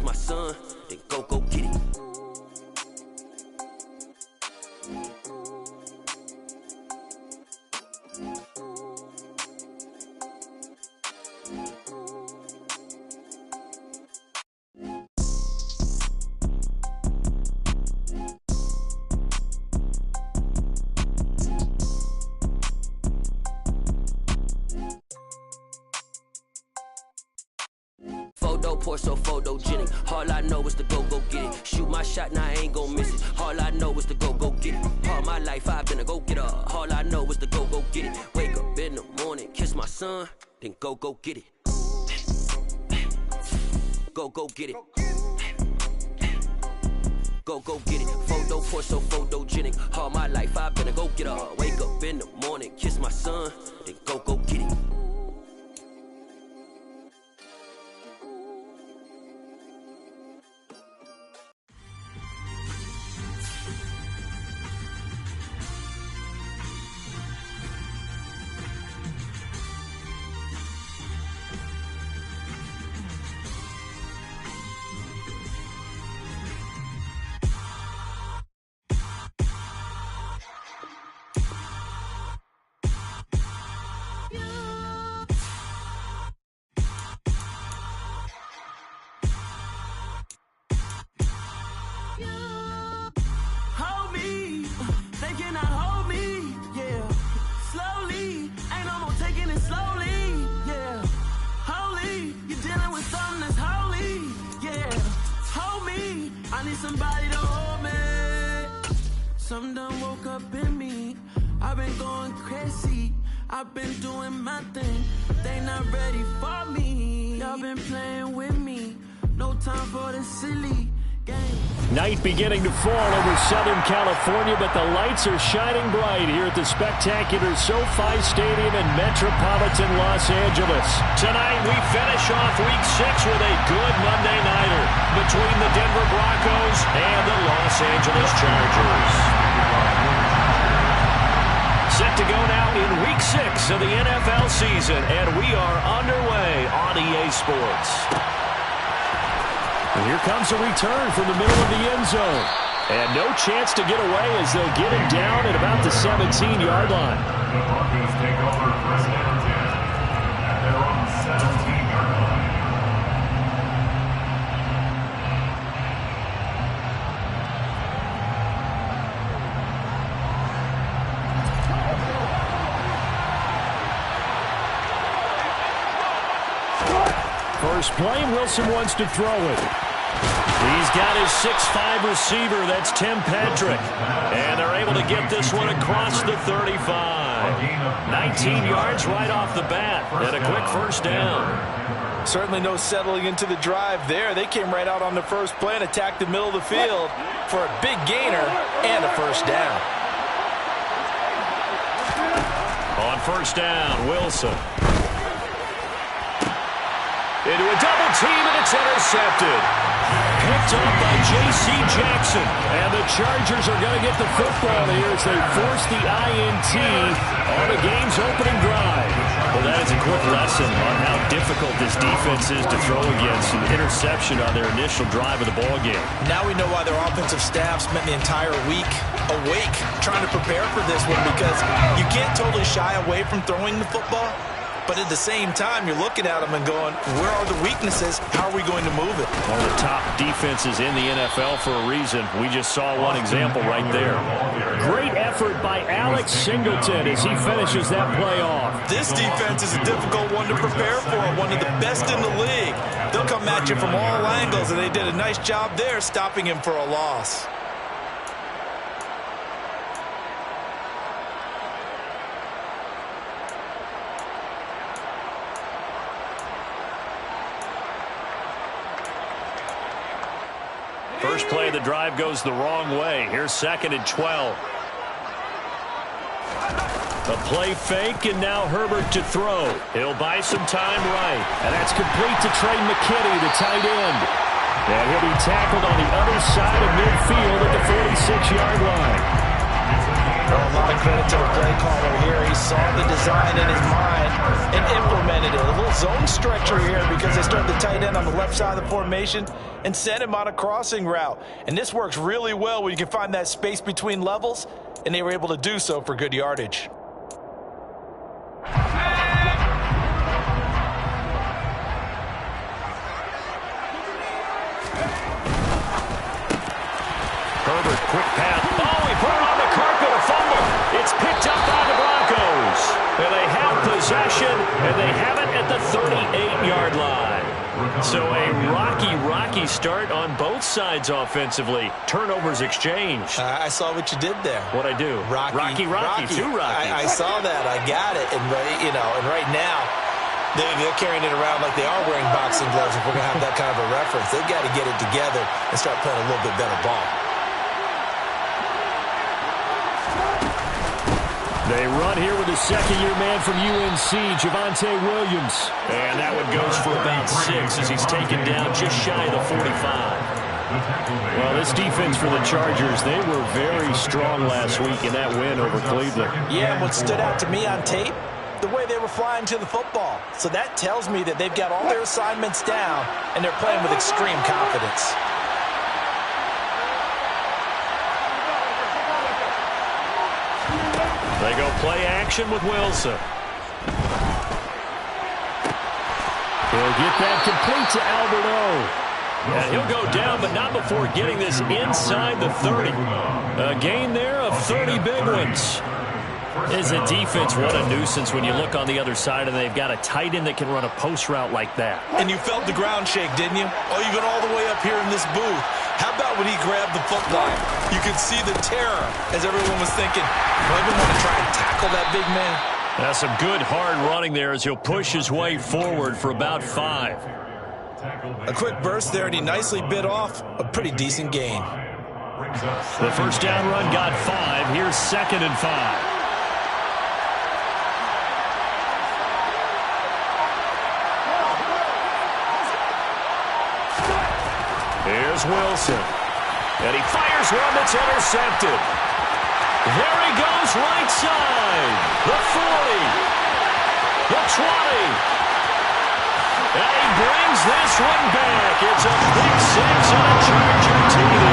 kiss my son, then go get it. Pour so photogenic. All I know is to go get it. Shoot my shot, now I ain't gon' miss it. All I know is to go get it. All my life I've been a go-getter. All I know is to go get it. Wake up in the morning, kiss my son, then go get it. Go get it. Go get it. Photo pour so photogenic. All my life I've been a go-getter. Wake up in the morning, kiss my son, then go get it. Somebody to hold me. Something done woke up in me. I've been going crazy. I've been doing my thing. They not ready for me. Y'all been playing with me. No time for the silly game. Night beginning to fall over Southern California, but the lights are shining bright here at the spectacular SoFi Stadium in metropolitan Los Angeles. Tonight we finish off Week 6 with a good Monday nighter between the Denver Broncos and the Los Angeles Chargers. Set to go now in Week 6 of the NFL season, and we are underway on EA Sports. And here comes a return from the middle of the end zone. And no chance to get away as they'll get him down at about the 17-yard line. The Broncos take over first down 10 at their own 17-yard line. First play, Wilson wants to throw it. He's got his 6'5" receiver, that's Tim Patrick. And they're able to get this one across the 35. 19 yards right off the bat, and a quick first down. Certainly no settling into the drive there. They came right out on the first play and attacked the middle of the field for a big gainer and a first down. On first down, Wilson. Into a double team, and it's intercepted. Picked up by J.C. Jackson. And the Chargers are going to get the football here as they force the INT on the game's opening drive. Well, that is a quick lesson on how difficult this defense is to throw against. An interception on their initial drive of the ballgame. Now we know why their offensive staff spent the entire week awake trying to prepare for this one, because you can't totally shy away from throwing the football. But at the same time, you're looking at them and going, where are the weaknesses? How are we going to move it? One of the top defenses in the NFL for a reason. We just saw one example right there. Great effort by Alex Singleton as he finishes that play off. This defense is a difficult one to prepare for, one of the best in the league. They'll come at you from all angles, and they did a nice job there stopping him for a loss. First play of the drive goes the wrong way. Here's 2nd and 12. A play fake, and now Herbert to throw. He'll buy some time right. And that's complete to Trey McKitty, the tight end. And he'll be tackled on the other side of midfield at the 46-yard line. A lot of credit to the play caller here. He saw the design in his mind and implemented it. A little zone stretcher here because they started the tight end on the left side of the formation and sent him on a crossing route. And this works really well when you can find that space between levels, and they were able to do so for good yardage. Herbert, quick pass. Oh, he put it on the carpet, a fumble. It's picked up by the Broncos. And they have possession, and they have it at the 38-yard line. So a rocky start on both sides offensively. Turnovers exchanged. I saw what you did there. What'd I do? Rocky. Too rocky. I saw that. I got it. And, and right now, they're carrying it around like they are wearing boxing gloves. If we're going to have that kind of a reference, they've got to get it together and start playing a little bit better ball. They run here with a second-year man from UNC, Javonte Williams. And that one goes for about 6 as he's taken down just shy of the 45. Well, this defense for the Chargers, they were very strong last week in that win over Cleveland. Yeah, what stood out to me on tape, the way they were flying to the football. So that tells me that they've got all their assignments down, and they're playing with extreme confidence. They go play action with Wilson. He'll get that complete to Albert O. And he'll go down, but not before getting this inside the 30. A gain there of 30 big ones. As a defense, what a nuisance when you look on the other side and they've got a tight end that can run a post route like that. And you felt the ground shake, didn't you? Oh, even all the way up here in this booth. How about when he grabbed the football? You could see the terror as everyone was thinking, do I even want to try and tackle that big man? That's some good hard running there as he'll push his way forward for about 5. A quick burst there, and he nicely bit off a pretty decent gain. The first down run got 5. Here's 2nd and 5. Here's Wilson. And he fires one that's intercepted. There he goes, right side. The 40. The 20. And he brings this one back. It's a big 6 and a Charger TD.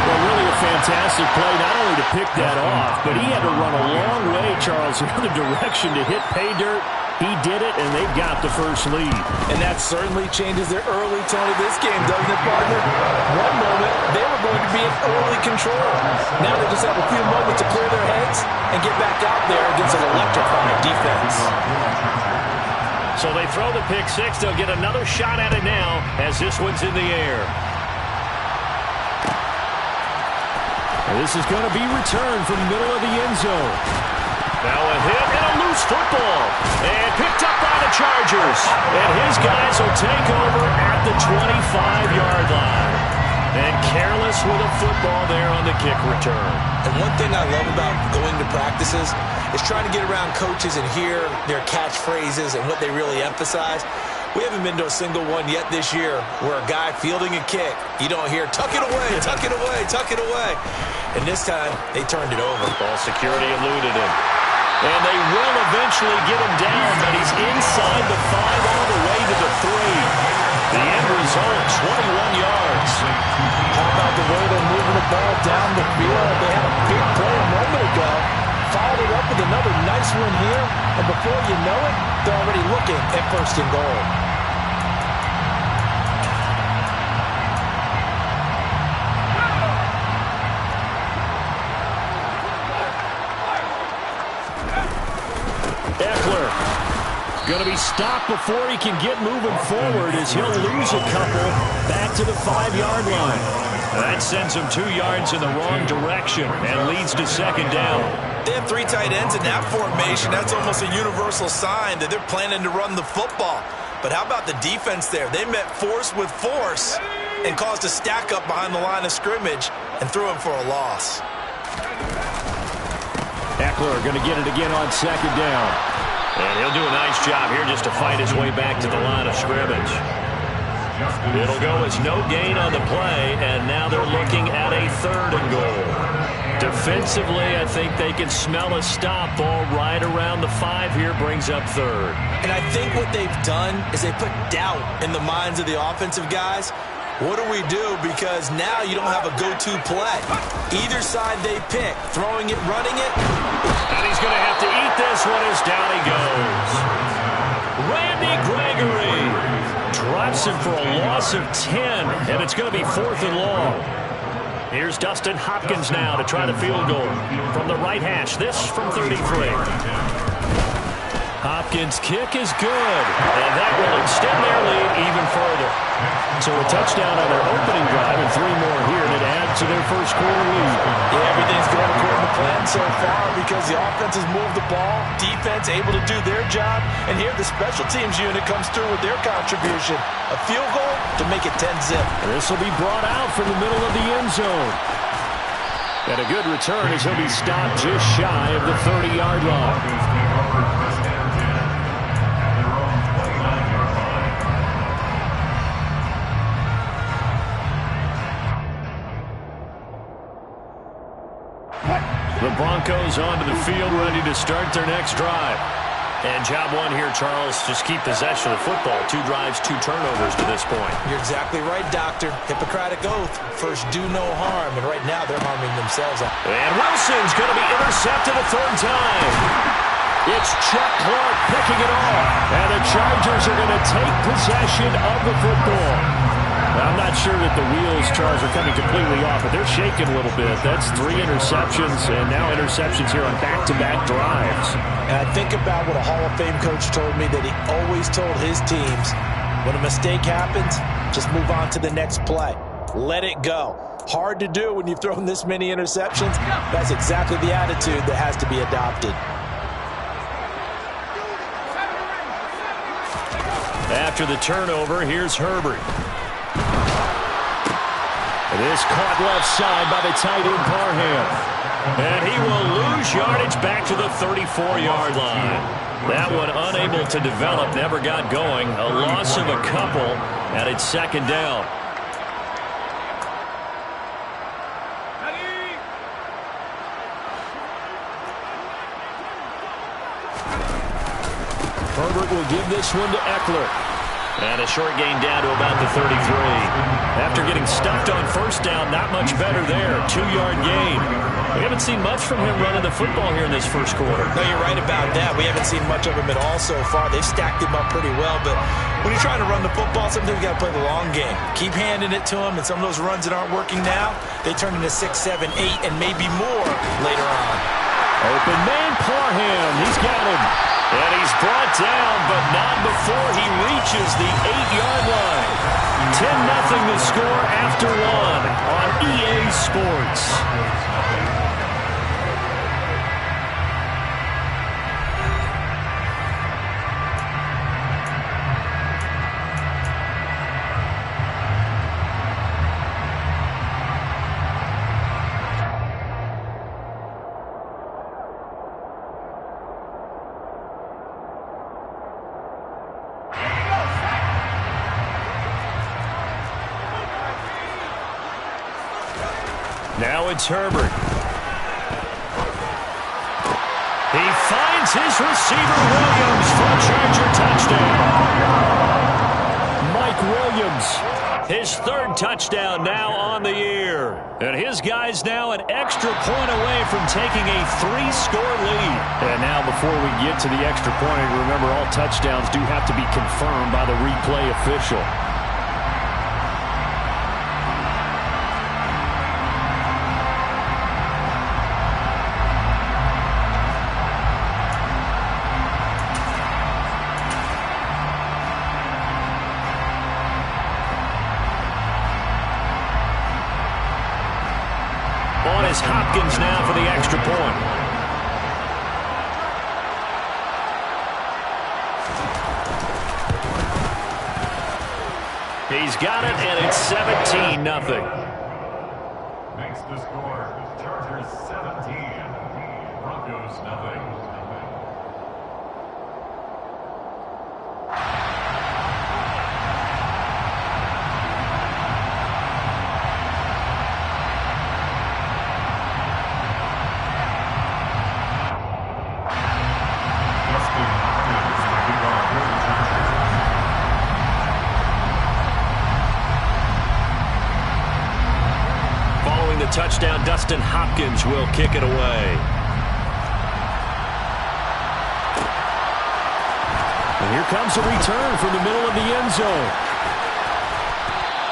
Well, really a fantastic play, not only to pick that off, but he had to run a long way, Charles, the other direction to hit pay dirt. He did it, and they've got the first lead. And that certainly changes their early tone of this game, doesn't it, partner? One moment, they were going to be in early control. Now they just have a few moments to clear their heads and get back out there against an electrifying defense. So they throw the pick 6. They'll get another shot at it now as this one's in the air. And this is going to be returned from the middle of the end zone. Now a hit and a loose football. And picked up by the Chargers. And his guys will take over at the 25-yard line. And careless with a football there on the kick return. And one thing I love about going to practices is trying to get around coaches and hear their catchphrases and what they really emphasize. We haven't been to a single one yet this year where a guy fielding a kick, you don't hear, tuck it away, tuck it away, tuck it away. And this time, they turned it over. Ball security eluded him. And they will eventually get him down, but he's inside the 5 all the way to the 3. The end result, 21 yards. How about the way they're moving the ball down the field? They had a big play a moment ago. Followed it up with another nice one here. And before you know it, they're already looking at 1st and goal. Going to be stopped before he can get moving forward as he'll lose a couple back to the 5-yard line. That sends him 2 yards in the wrong direction and leads to 2nd down. They have 3 tight ends in that formation. That's almost a universal sign that they're planning to run the football. But how about the defense there? They met force with force and caused a stack up behind the line of scrimmage and threw him for a loss. Eckler going to get it again on 2nd down. And he'll do a nice job here just to fight his way back to the line of scrimmage. It'll go as no gain on the play, and now they're looking at a 3rd and goal. Defensively, I think they can smell a stop. Ball right around the 5 here, brings up 3rd. And I think what they've done is they put doubt in the minds of the offensive guys. What do we do? Because now you don't have a go-to play. Either side they pick, throwing it, running it. And he's going to have to eat this one as down he goes. Randy Gregory drops him for a loss of 10, and it's going to be 4th and long. Here's Dustin Hopkins now to try the field goal from the right hash. This from 33. Hopkins' kick is good, and that will extend their lead even further. So a touchdown on their opening drive and 3 more here, and it adds to their first quarter lead. Yeah, everything's going according to plan so far because the offense has moved the ball, defense able to do their job, and here the special teams unit comes through with their contribution. A field goal to make it 10-zip. This will be brought out from the middle of the end zone. And a good return as he'll be stopped just shy of the 30-yard line. The Broncos onto the field, ready to start their next drive. And job 1 here, Charles, just keep possession of the football. 2 drives, 2 turnovers to this point. You're exactly right, Doctor. Hippocratic oath. First, do no harm. And right now, they're harming themselves. And Wilson's going to be intercepted a 3rd time. It's Chuck Clark picking it off. And the Chargers are going to take possession of the football. I'm not sure that the wheels, Charles, are coming completely off, but they're shaking a little bit. That's 3 interceptions, and now interceptions here on back-to-back drives. And I think about what a Hall of Fame coach told me, that he always told his teams, when a mistake happens, just move on to the next play. Let it go. Hard to do when you've thrown this many interceptions. That's exactly the attitude that has to be adopted. After the turnover, here's Herbert. This caught left side by the tight end Parham. And he will lose yardage back to the 34-yard line. That one unable to develop, never got going. A loss of a couple, and it's 2nd down. Herbert will give this one to Eckler. And a short gain down to about the 33. After getting stuffed on 1st down, not much better there. 2-yard gain. We haven't seen much from him running the football here in this first quarter. No, you're right about that. We haven't seen much of him at all so far. They've stacked him up pretty well, but when you're trying to run the football, sometimes you got to play the long game. Keep handing it to him, and some of those runs that aren't working now, they turn into 6, 7, 8, and maybe more later on. Open man, Parham. He's got him. And he's brought down, but not before he reaches the 8-yard line. 10-0 the score after 1 on EA Sports. Now it's Herbert. He finds his receiver, Williams, for a Charger touchdown. Mike Williams, his 3rd touchdown now on the year. And his guys now an extra point away from taking a 3-score lead. And now before we get to the extra point, remember all touchdowns do have to be confirmed by the replay official. On is Hopkins now for the extra point. He's got it, and it's 17-0. Makes the score Chargers 17, Broncos 0. touchdown. Dustin Hopkins will kick it away. And here comes a return from the middle of the end zone.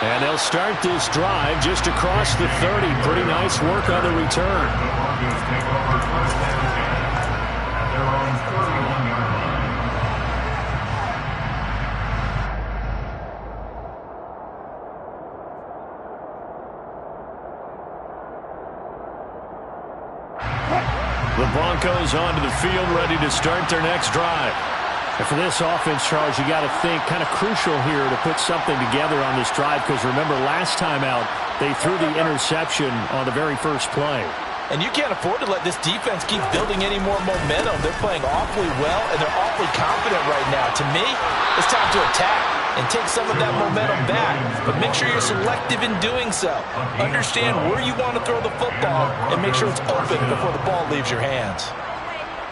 And they'll start this drive just across the 30. Pretty nice work on the return. The Broncos take over first and 10 at their own 31-yard line. The Broncos onto the field, ready to start their next drive. And for this offense, Charles, you got to think kind of crucial here to put something together on this drive, because remember last time out they threw the interception on the very first play. And you can't afford to let this defense keep building any more momentum. They're playing awfully well, and they're awfully confident right now. To me, it's time to attack and take some of that momentum back. But make sure you're selective in doing so. Understand where you want to throw the football and make sure it's open before the ball leaves your hands.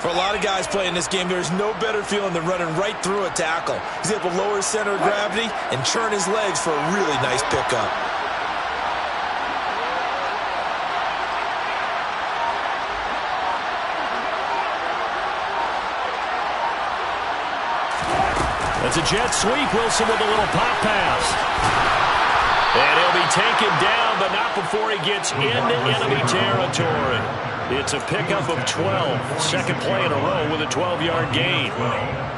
For a lot of guys playing this game, there's no better feeling than running right through a tackle. He's able to lower his center of gravity and churn his legs for a really nice pickup. That's a jet sweep. Wilson with a little pop pass. And he'll be taken down, but not before he gets into enemy territory. It's a pickup of 12. Second play in a row with a 12-yard gain.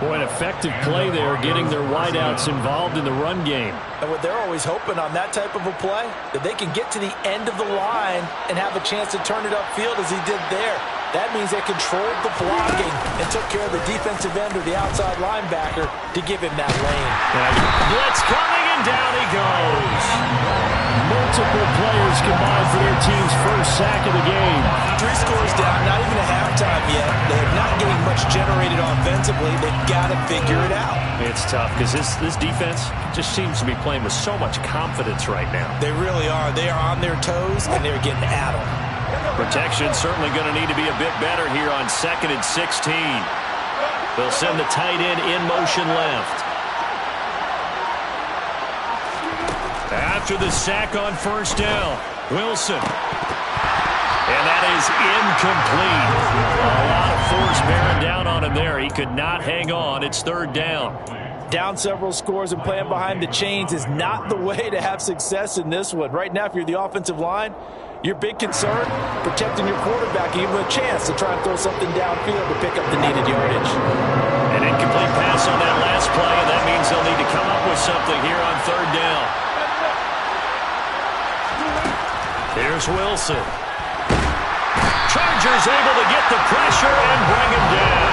Boy, an effective play there, getting their wideouts involved in the run game. And what they're always hoping on that type of a play, that they can get to the end of the line and have a chance to turn it upfield as he did there. That means they controlled the blocking and took care of the defensive end or the outside linebacker to give him that lane. Blitz coming, and down he goes. Multiple players combined for their team's first sack of the game. 3 scores down, not even a halftime yet. They're not getting much generated offensively. They've got to figure it out. It's tough because this defense just seems to be playing with so much confidence right now. They really are. They are on their toes, and they're getting at them. Protection certainly going to need to be a bit better here on 2nd and 16. They'll send the tight end in motion left. After the sack on first down, Wilson. And that is incomplete. A lot of force bearing down on him there. He could not hang on. It's 3rd down. Down several scores and playing behind the chains is not the way to have success in this one. Right now, if you're the offensive line, your big concern, protecting your quarterback, give him a chance to try and throw something downfield to pick up the needed yardage. An incomplete pass on that last play, and that means they'll need to come up with something here on 3rd down. Here's Wilson. Chargers able to get the pressure and bring him down.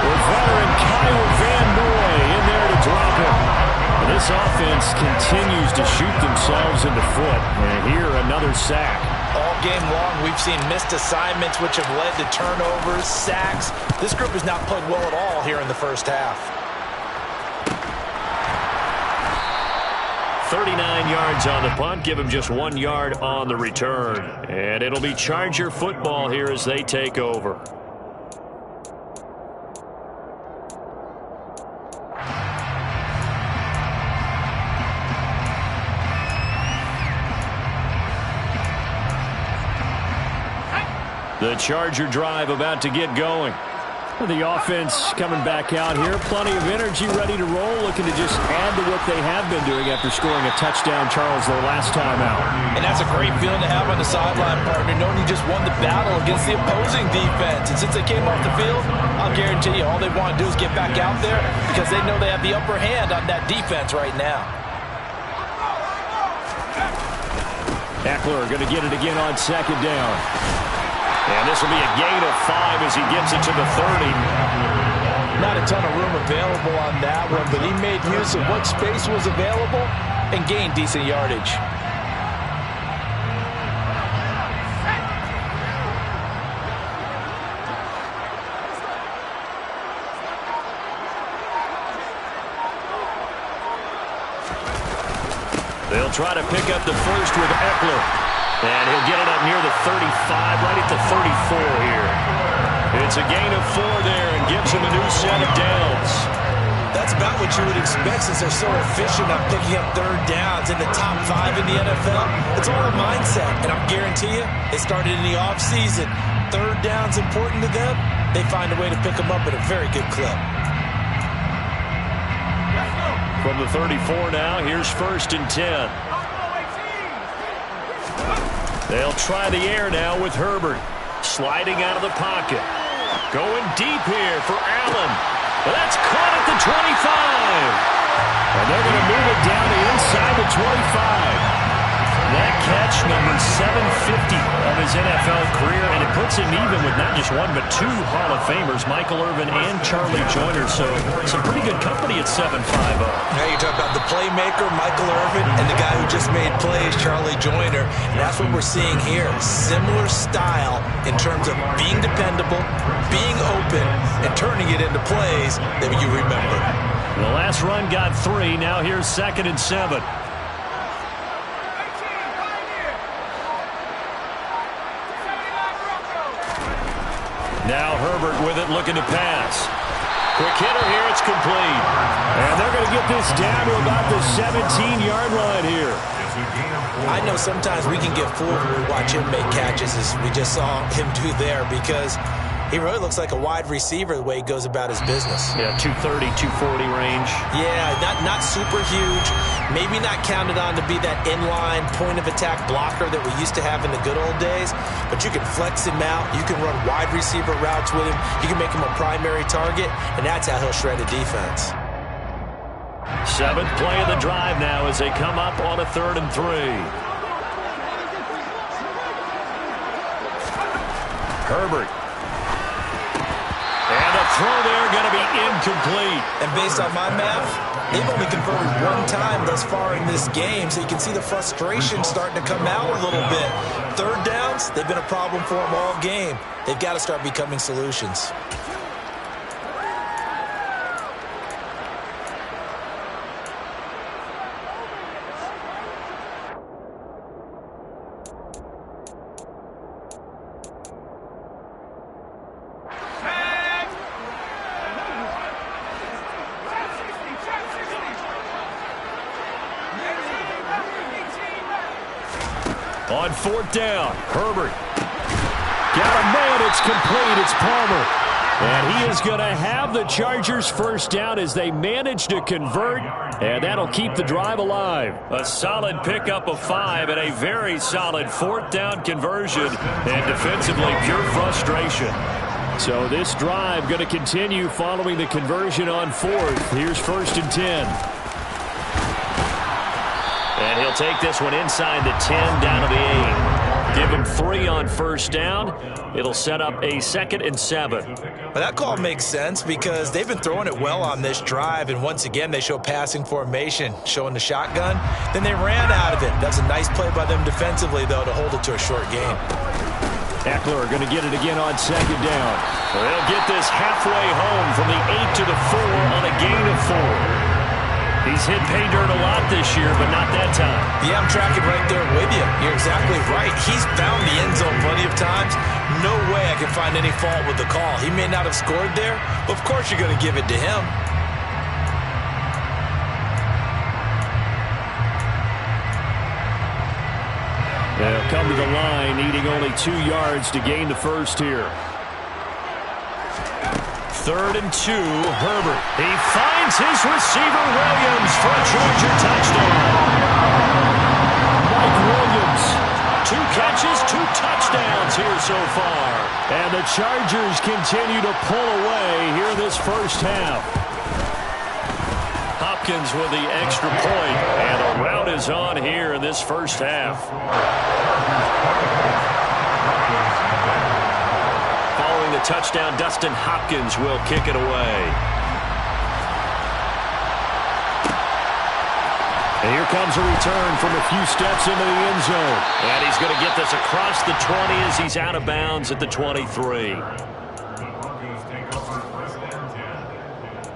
With veteran Kyle Van Noy in there to drop him. And this offense continues to shoot themselves in the foot. And here, another sack. All game long, we've seen missed assignments, which have led to turnovers, sacks. This group has not played well at all here in the first half. 39 yards on the punt. Give him just 1 yard on the return. And it'll be Charger football here as they take over. The Charger drive about to get going. The offense coming back out here. Plenty of energy, ready to roll, looking to just add to what they have been doing after scoring a touchdown, Charles, their last time out. And that's a great feeling to have on the sideline, partner, knowing you just won the battle against the opposing defense. And since they came off the field, I'll guarantee you all they want to do is get back out there because they know they have the upper hand on that defense right now. Eckler going to get it again on 2nd down. And this will be a gain of 5 as he gets it to the 30. Not a ton of room available on that one, but he made use of what space was available and gained decent yardage. They'll try to pick up the first with Eckler. And he'll get it up near the 35, right at the 34 here. It's a gain of 4 there and gives him a new set of downs. That's about what you would expect since they're so efficient on picking up third downs in the top 5 in the NFL. It's all a mindset, and I'll guarantee you, they started in the offseason. Third down's important to them. They find a way to pick them up at a very good clip. From the 34 now, here's 1st and 10. They'll try the air now with Herbert. Sliding out of the pocket. Going deep here for Allen. But that's caught at the 25. And they're going to move it down to inside the 25. That catch, number 750 of his NFL career, and it puts him even with not just one but 2 Hall of Famers, Michael Irvin and Charlie Joyner. So some pretty good company at 7'5". Now you talk about the playmaker, Michael Irvin, and the guy who just made plays, Charlie Joyner. And that's what we're seeing here. Similar style in terms of being dependable, being open, and turning it into plays that you remember. The last run got 3. Now here's 2nd and 7. Now Herbert with it, looking to pass. Quick hitter here, it's complete. And they're going to get this down to about the 17-yard line here. I know sometimes we can get fooled when we watch him make catches, as we just saw him do there, because he really looks like a wide receiver the way he goes about his business. Yeah, 230, 240 range. Yeah, not super huge. Maybe not counted on to be that inline point-of-attack blocker that we used to have in the good old days, but you can flex him out. You can run wide receiver routes with him. You can make him a primary target, and that's how he'll shred a defense. 7th play of the drive now as they come up on a 3rd and 3. Herbert. And the throw there going to be incomplete. And based on my math, they've only converted 1 time thus far in this game, so you can see the frustration starting to come out a little bit. Third downs, they've been a problem for them all game. They've got to start becoming solutions. On 4th down, Herbert. Got a man, it's complete, it's Palmer. And he is going to have the Chargers 1st down as they manage to convert, and that'll keep the drive alive. A solid pickup of 5 and a very solid 4th down conversion, and defensively pure frustration. So this drive going to continue following the conversion on 4th. Here's 1st and 10. And he'll take this one inside the 10 down to the 8. Give him 3 on 1st down. It'll set up a 2nd and 7. Well, that call makes sense because they've been throwing it well on this drive, and once again they show passing formation, showing the shotgun. Then they ran out of it. That's a nice play by them defensively, though, to hold it to a short game. Eckler going to get it again on 2nd down. They'll get this halfway home from the 8 to the 4 on a gain of 4. He's hit pay dirt a lot this year, but not that time. Yeah, I'm tracking right there with you. You're exactly right. He's found the end zone plenty of times. No way I can find any fault with the call. He may not have scored there, but of course you're going to give it to him. They'll come to the line, needing only 2 yards to gain the 1st here. 3rd and 2, Herbert. He finds his receiver, Williams, for a Charger touchdown. Mike Williams, 2 catches, 2 touchdowns here so far. And the Chargers continue to pull away here this 1st half. Hopkins with the extra point, and the rout is on here in this 1st half. Following the touchdown, Dustin Hopkins will kick it away. And here comes a return from a few steps into the end zone. And he's going to get this across the 20 as he's out of bounds at the 23. Broncos take over 1st and 10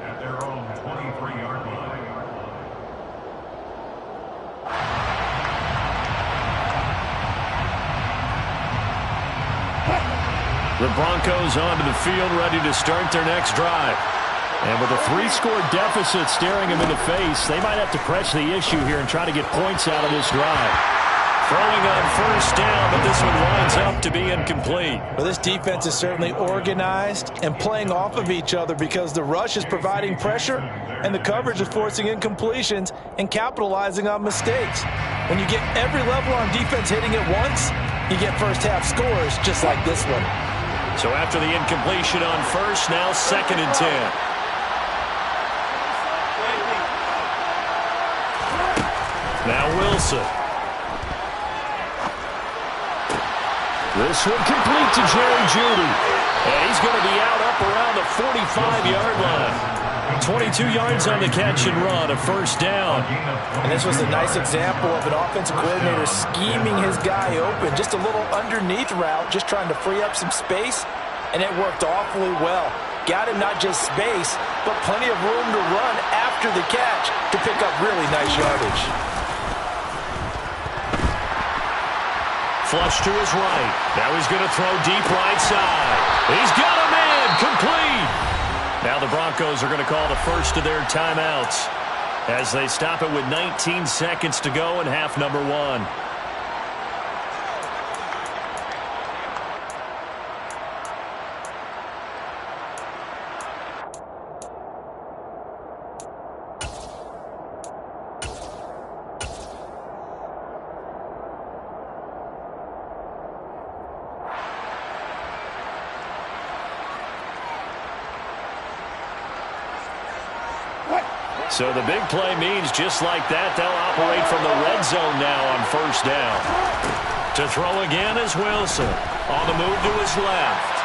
at their own 23-yard line. The Broncos onto the field, ready to start their next drive. And with a 3-score deficit staring him in the face, they might have to press the issue here and try to get points out of this drive. Throwing on first down, but this one winds up to be incomplete. Well, this defense is certainly organized and playing off of each other because the rush is providing pressure and the coverage is forcing incompletions and capitalizing on mistakes. When you get every level on defense hitting at once, you get first-half scores just like this one. So after the incompletion on first, now 2nd and 10. Now Wilson. This one complete to Jerry Jeudy. And he's going to be out up around the 45-yard line. 22 yards on the catch and run, a first down. And this was a nice example of an offensive coordinator scheming his guy open. Just a little underneath route, just trying to free up some space, and it worked awfully well. Got him not just space, but plenty of room to run after the catch to pick up really nice yardage. Flush to his right. Now he's going to throw deep right side. He's got a man. Complete. Now the Broncos are going to call the first of their timeouts as they stop it with 19 seconds to go in half number 1. So the big play means just like that, they'll operate from the red zone now on first down. To throw again is Wilson. On the move to his left.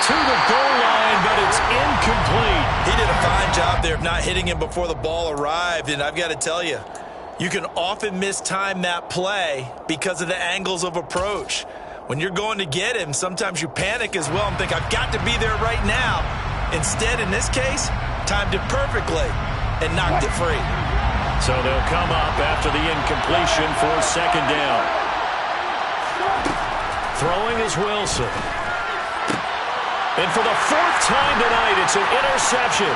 To the goal line, but it's incomplete. He did a fine job there of not hitting him before the ball arrived, and I've got to tell you, you can often mistime that play because of the angles of approach. When you're going to get him, sometimes you panic as well and think, I've got to be there right now. Instead, in this case, timed it perfectly and knocked it free. So they'll come up after the incompletion for second down. Throwing is Wilson. And for the 4th time tonight, it's an interception.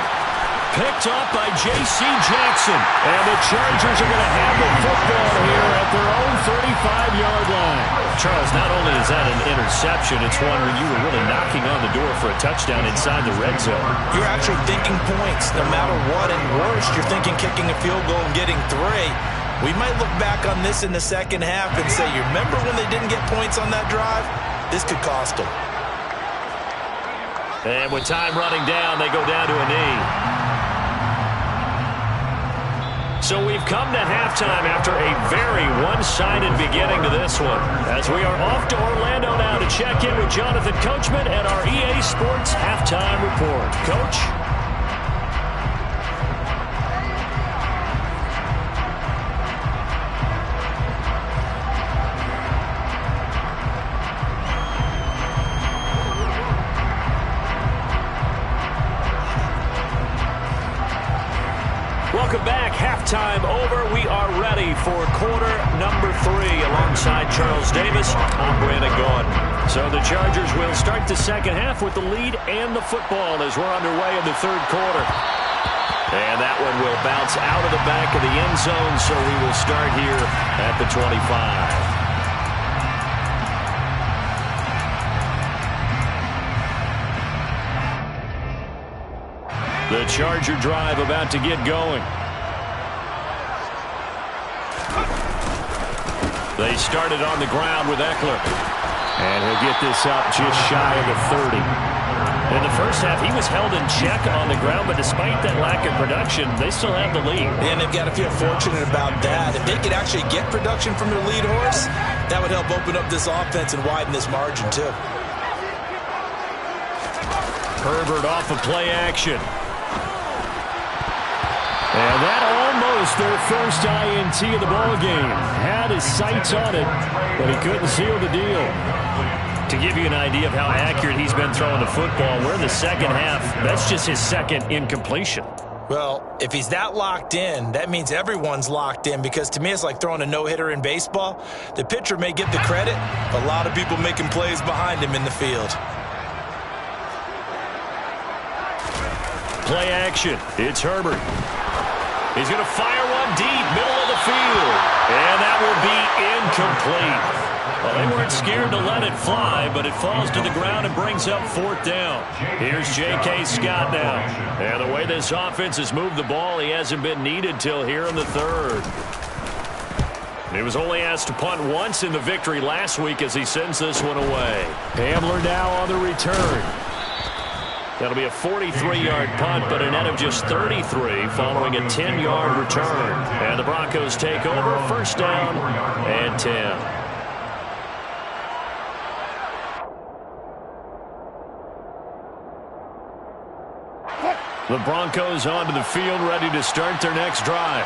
Picked up by J.C. Jackson. And the Chargers are going to have the football here at their own 35-yard line. Charles, not only is that an interception, it's one where you were really knocking on the door for a touchdown inside the red zone. You're actually thinking points no matter what, and worse, you're thinking kicking a field goal and getting 3. We might look back on this in the second half and say, you remember when they didn't get points on that drive? This could cost them. And with time running down, they go down to a knee. So we've come to halftime after a very one-sided beginning to this one. As we are off to Orlando now to check in with Jonathan Coachman and our EA Sports Halftime Report. Coach? Welcome back. Halftime over. We are ready for quarter number 3 alongside Charles Davis. I'm Brandon Gordon. So the Chargers will start the second half with the lead and the football as we're underway in the third quarter. And that one will bounce out of the back of the end zone, so we will start here at the 25. The Charger drive about to get going. They started on the ground with Eckler. And he'll get this up just shy of the 30. In the first half, he was held in check on the ground, but despite that lack of production, they still have the lead. And they've got to feel fortunate about that. If they could actually get production from their lead horse, that would help open up this offense and widen this margin, too. Herbert off of play action. And that almost their first INT of the ball game. Had his sights on it, but he couldn't seal the deal. To give you an idea of how accurate he's been throwing the football, we're in the second half. That's just his second incompletion. Well, if he's that locked in, that means everyone's locked in, because to me it's like throwing a no-hitter in baseball. The pitcher may get the credit, but a lot of people making plays behind him in the field. Play action. It's Herbert. He's going to fire one deep, middle of the field. And that will be incomplete. Well, they weren't scared to let it fly, but it falls to the ground and brings up 4th down. Here's J.K. Scott now. And the way this offense has moved the ball, he hasn't been needed till here in the 3rd. He was only asked to punt once in the victory last week as he sends this one away. Hamler now on the return. That'll be a 43-yard punt, but a net of just 33 following a 10-yard return. And the Broncos take over, 1st down and 10. The Broncos onto the field, ready to start their next drive.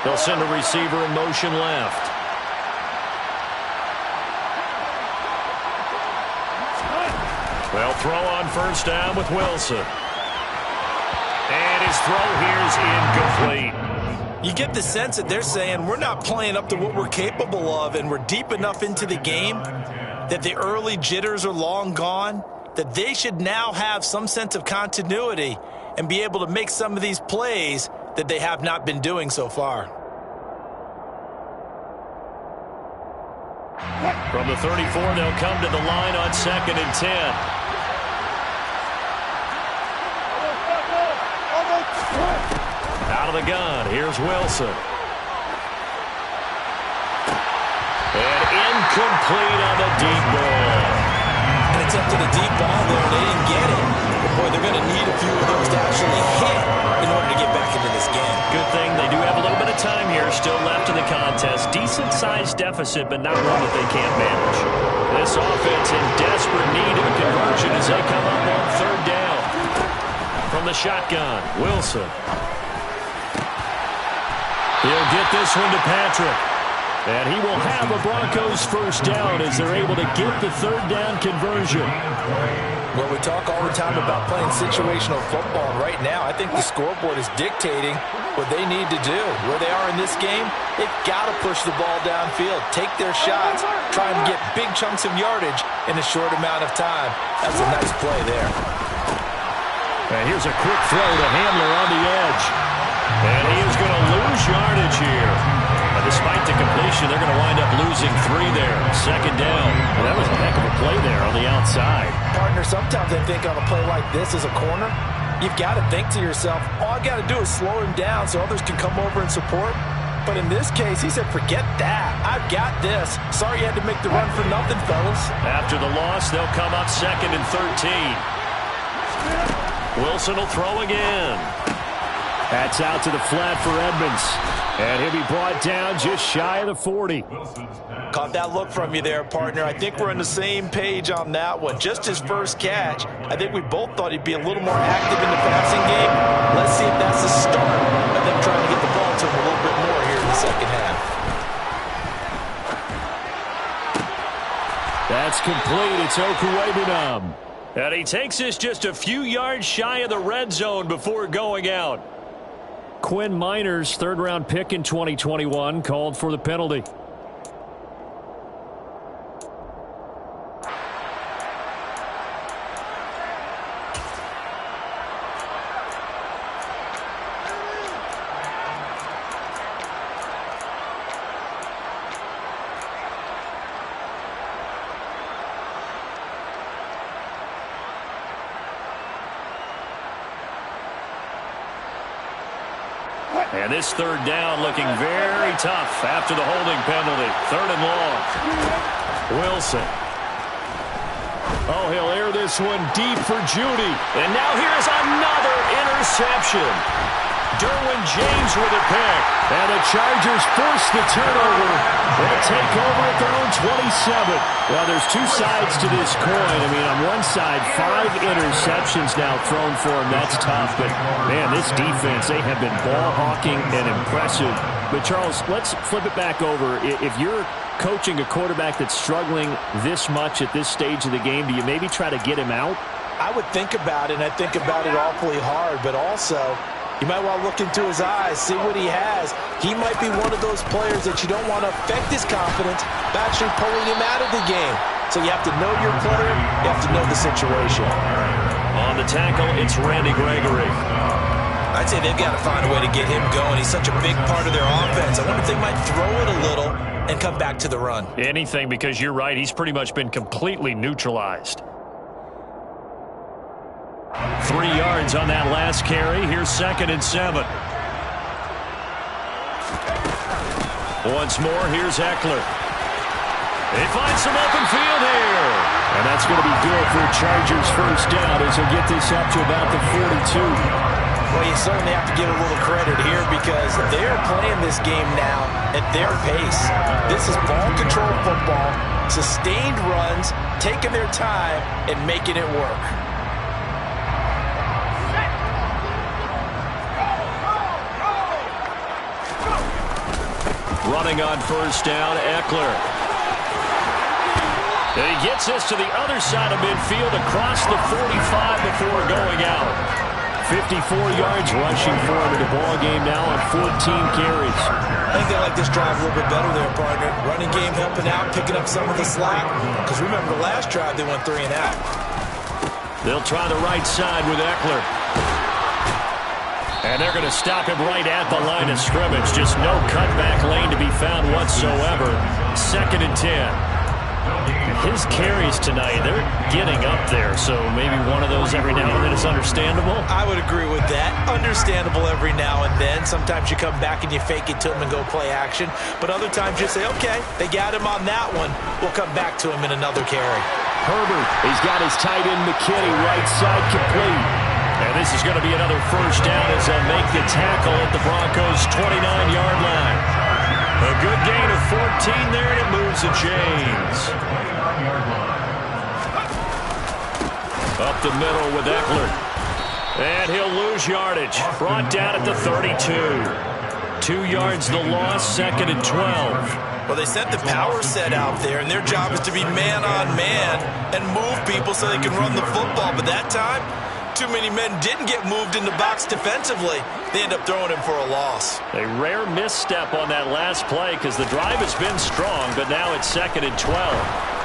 They'll send a receiver in motion left. They'll throw on 1st down with Wilson. And his throw here is incomplete. You get the sense that they're saying we're not playing up to what we're capable of, and we're deep enough into the game that the early jitters are long gone, that they should now have some sense of continuity and be able to make some of these plays that they have not been doing so far. From the 34, they'll come to the line on 2nd and 10. Out of the gun, here's Wilson. And incomplete on the deep ball. And it's up to the deep ball there, and they didn't get it. But boy, they're going to need a few of those to actually hit in order to get back into this game. Good thing they do have a little bit of time here still left in the contest. Decent-sized deficit, but not one that they can't manage. This offense in desperate need of a conversion as they come up on 3rd down. From the shotgun, Wilson. He'll get this one to Patrick. And he will have a Broncos 1st down as they're able to get the 3rd down conversion. Well, we talk all the time about playing situational football. And right now, I think the scoreboard is dictating what they need to do. Where they are in this game, they've got to push the ball downfield, take their shots, try and get big chunks of yardage in a short amount of time. That's a nice play there. And here's a quick throw to Hamler on the edge. And he is going to lose yardage here. Despite the completion, they're going to wind up losing 3 there. 2nd down. Well, that was a heck of a play there on the outside. Partner, sometimes I think on a play like this as a corner, you've got to think to yourself, all I got to do is slow him down so others can come over and support. But in this case, he said, forget that. I've got this. Sorry you had to make the run for nothing, fellas. After the loss, they'll come up 2nd and 13. Wilson will throw again. That's out to the flat for Edmonds. And he'll be brought down just shy of the 40. Caught that look from you there, partner. I think we're on the same page on that one. Just his first catch. I think we both thought he'd be a little more active in the passing game. Let's see if that's the start of them trying to get the ball to him a little bit more here in the 2nd half. That's complete. It's Okuwebunam. And he takes this just a few yards shy of the red zone before going out. Quinn Miners, 3rd-round pick in 2021, called for the penalty. And this 3rd down looking very tough after the holding penalty. 3rd and long. Wilson. Oh, he'll air this one deep for Judy. And now here's another interception. Derwin James with a pick. And the Chargers force the turnover. They'll take over at their own 27. Well, there's 2 sides to this coin. I mean, on one side, 5 interceptions now thrown for him. That's tough. But, man, this defense, they have been ball hawking and impressive. But, Charles, let's flip it back over. If you're coaching a quarterback that's struggling this much at this stage of the game, do you maybe try to get him out? I would think about it, and I think about it awfully hard. But also, you might want to look into his eyes, see what he has. He might be one of those players that you don't want to affect his confidence by actually pulling him out of the game. So you have to know your player. You have to know the situation. On the tackle, it's Randy Gregory. I'd say they've got to find a way to get him going. He's such a big part of their offense. I wonder if they might throw it a little and come back to the run. Anything, because you're right. He's pretty much been completely neutralized. 3 yards on that last carry. Here's 2nd and 7. Once more, here's Eckler. They find some open field here. And that's going to be good for Chargers first down as he'll get this up to about the 42. Well, you certainly have to give a little credit here because they are playing this game now at their pace. This is ball control football, sustained runs, taking their time, and making it work. Running on first down, Eckler. And he gets this to the other side of midfield across the 45 before going out. 54 yards rushing for him in the ball game now on 14 carries. I think they like this drive a little bit better there, partner. Running game helping out, picking up some of the slack. Because remember, the last drive they went 3 and out. They'll try the right side with Eckler. And they're going to stop him right at the line of scrimmage. Just no cutback lane to be found whatsoever. 2nd and 10. His carries tonight, they're getting up there, so maybe one of those every now and then is understandable. I would agree with that. Understandable every now and then. Sometimes you come back and you fake it to him and go play action. But other times you say, okay, they got him on that one. We'll come back to him in another carry. Herbert, he's got his tight end McKinney right side complete. And this is going to be another first down as they'll make the tackle at the Broncos' 29-yard line. A good gain of 14 there, and it moves the chains. Up the middle with Eckler. And he'll lose yardage. Brought down at the 32. 2 yards the loss, 2nd and 12. Well, they sent the power set out there, and their job is to be man-on-man and move people so they can run the football. But that time, too many men didn't get moved in the box defensively. They end up throwing him for a loss. A rare misstep on that last play because the drive has been strong, but now it's 2nd and 12.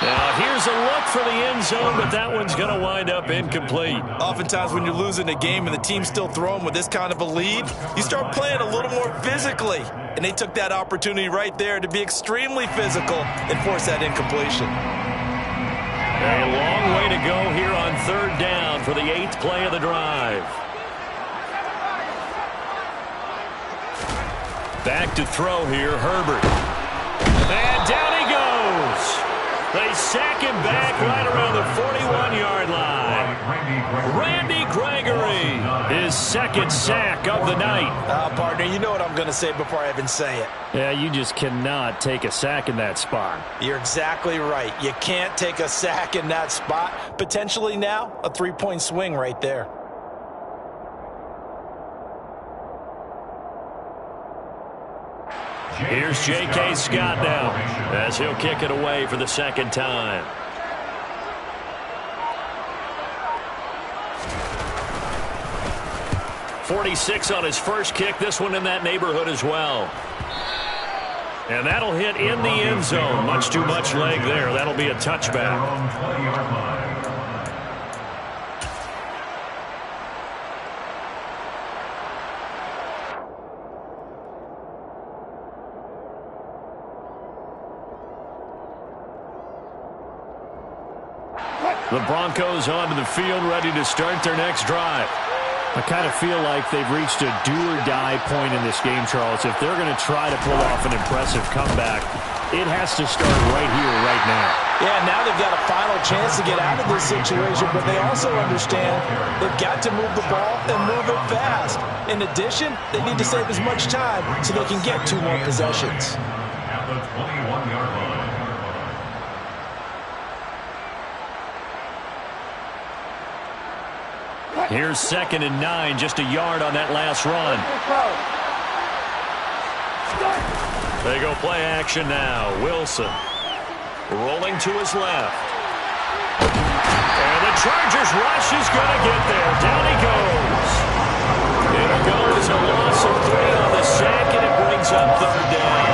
Now, here's a look for the end zone, but that one's going to wind up incomplete. Oftentimes when you're losing a game and the team's still throwing with this kind of a lead, you start playing a little more physically. And they took that opportunity right there to be extremely physical and force that incompletion. A long way to go here on 3rd down for the 8th play of the drive. Back to throw here, Herbert. And down he goes. They sack him back right around the 41-yard line. Randy Gregory, his 2nd sack of the night. Partner, you know what I'm going to say before I even say it. Yeah, you just cannot take a sack in that spot. You're exactly right. You can't take a sack in that spot. Potentially now, a 3-point swing right there. Here's J.K. Scott now as he'll kick it away for the 2nd time. .46 on his first kick. This one in that neighborhood as well. And that'll hit in the end zone. Much too much leg there. That'll be a touchback. The Broncos onto the field, ready to start their next drive. I kind of feel like they've reached a do-or-die point in this game, Charles. If they're going to try to pull off an impressive comeback, it has to start right here, right now. Yeah, now they've got a final chance to get out of this situation, but they also understand they've got to move the ball and move it fast. In addition, they need to save as much time so they can get 2 more possessions. At the 21-yard line. Here's 2nd and 9, just a yard on that last run. They go play action now. Wilson rolling to his left. And the Chargers rush is going to get there. Down he goes. It'll go as a loss of 3 on the sack, and it brings up 3rd down.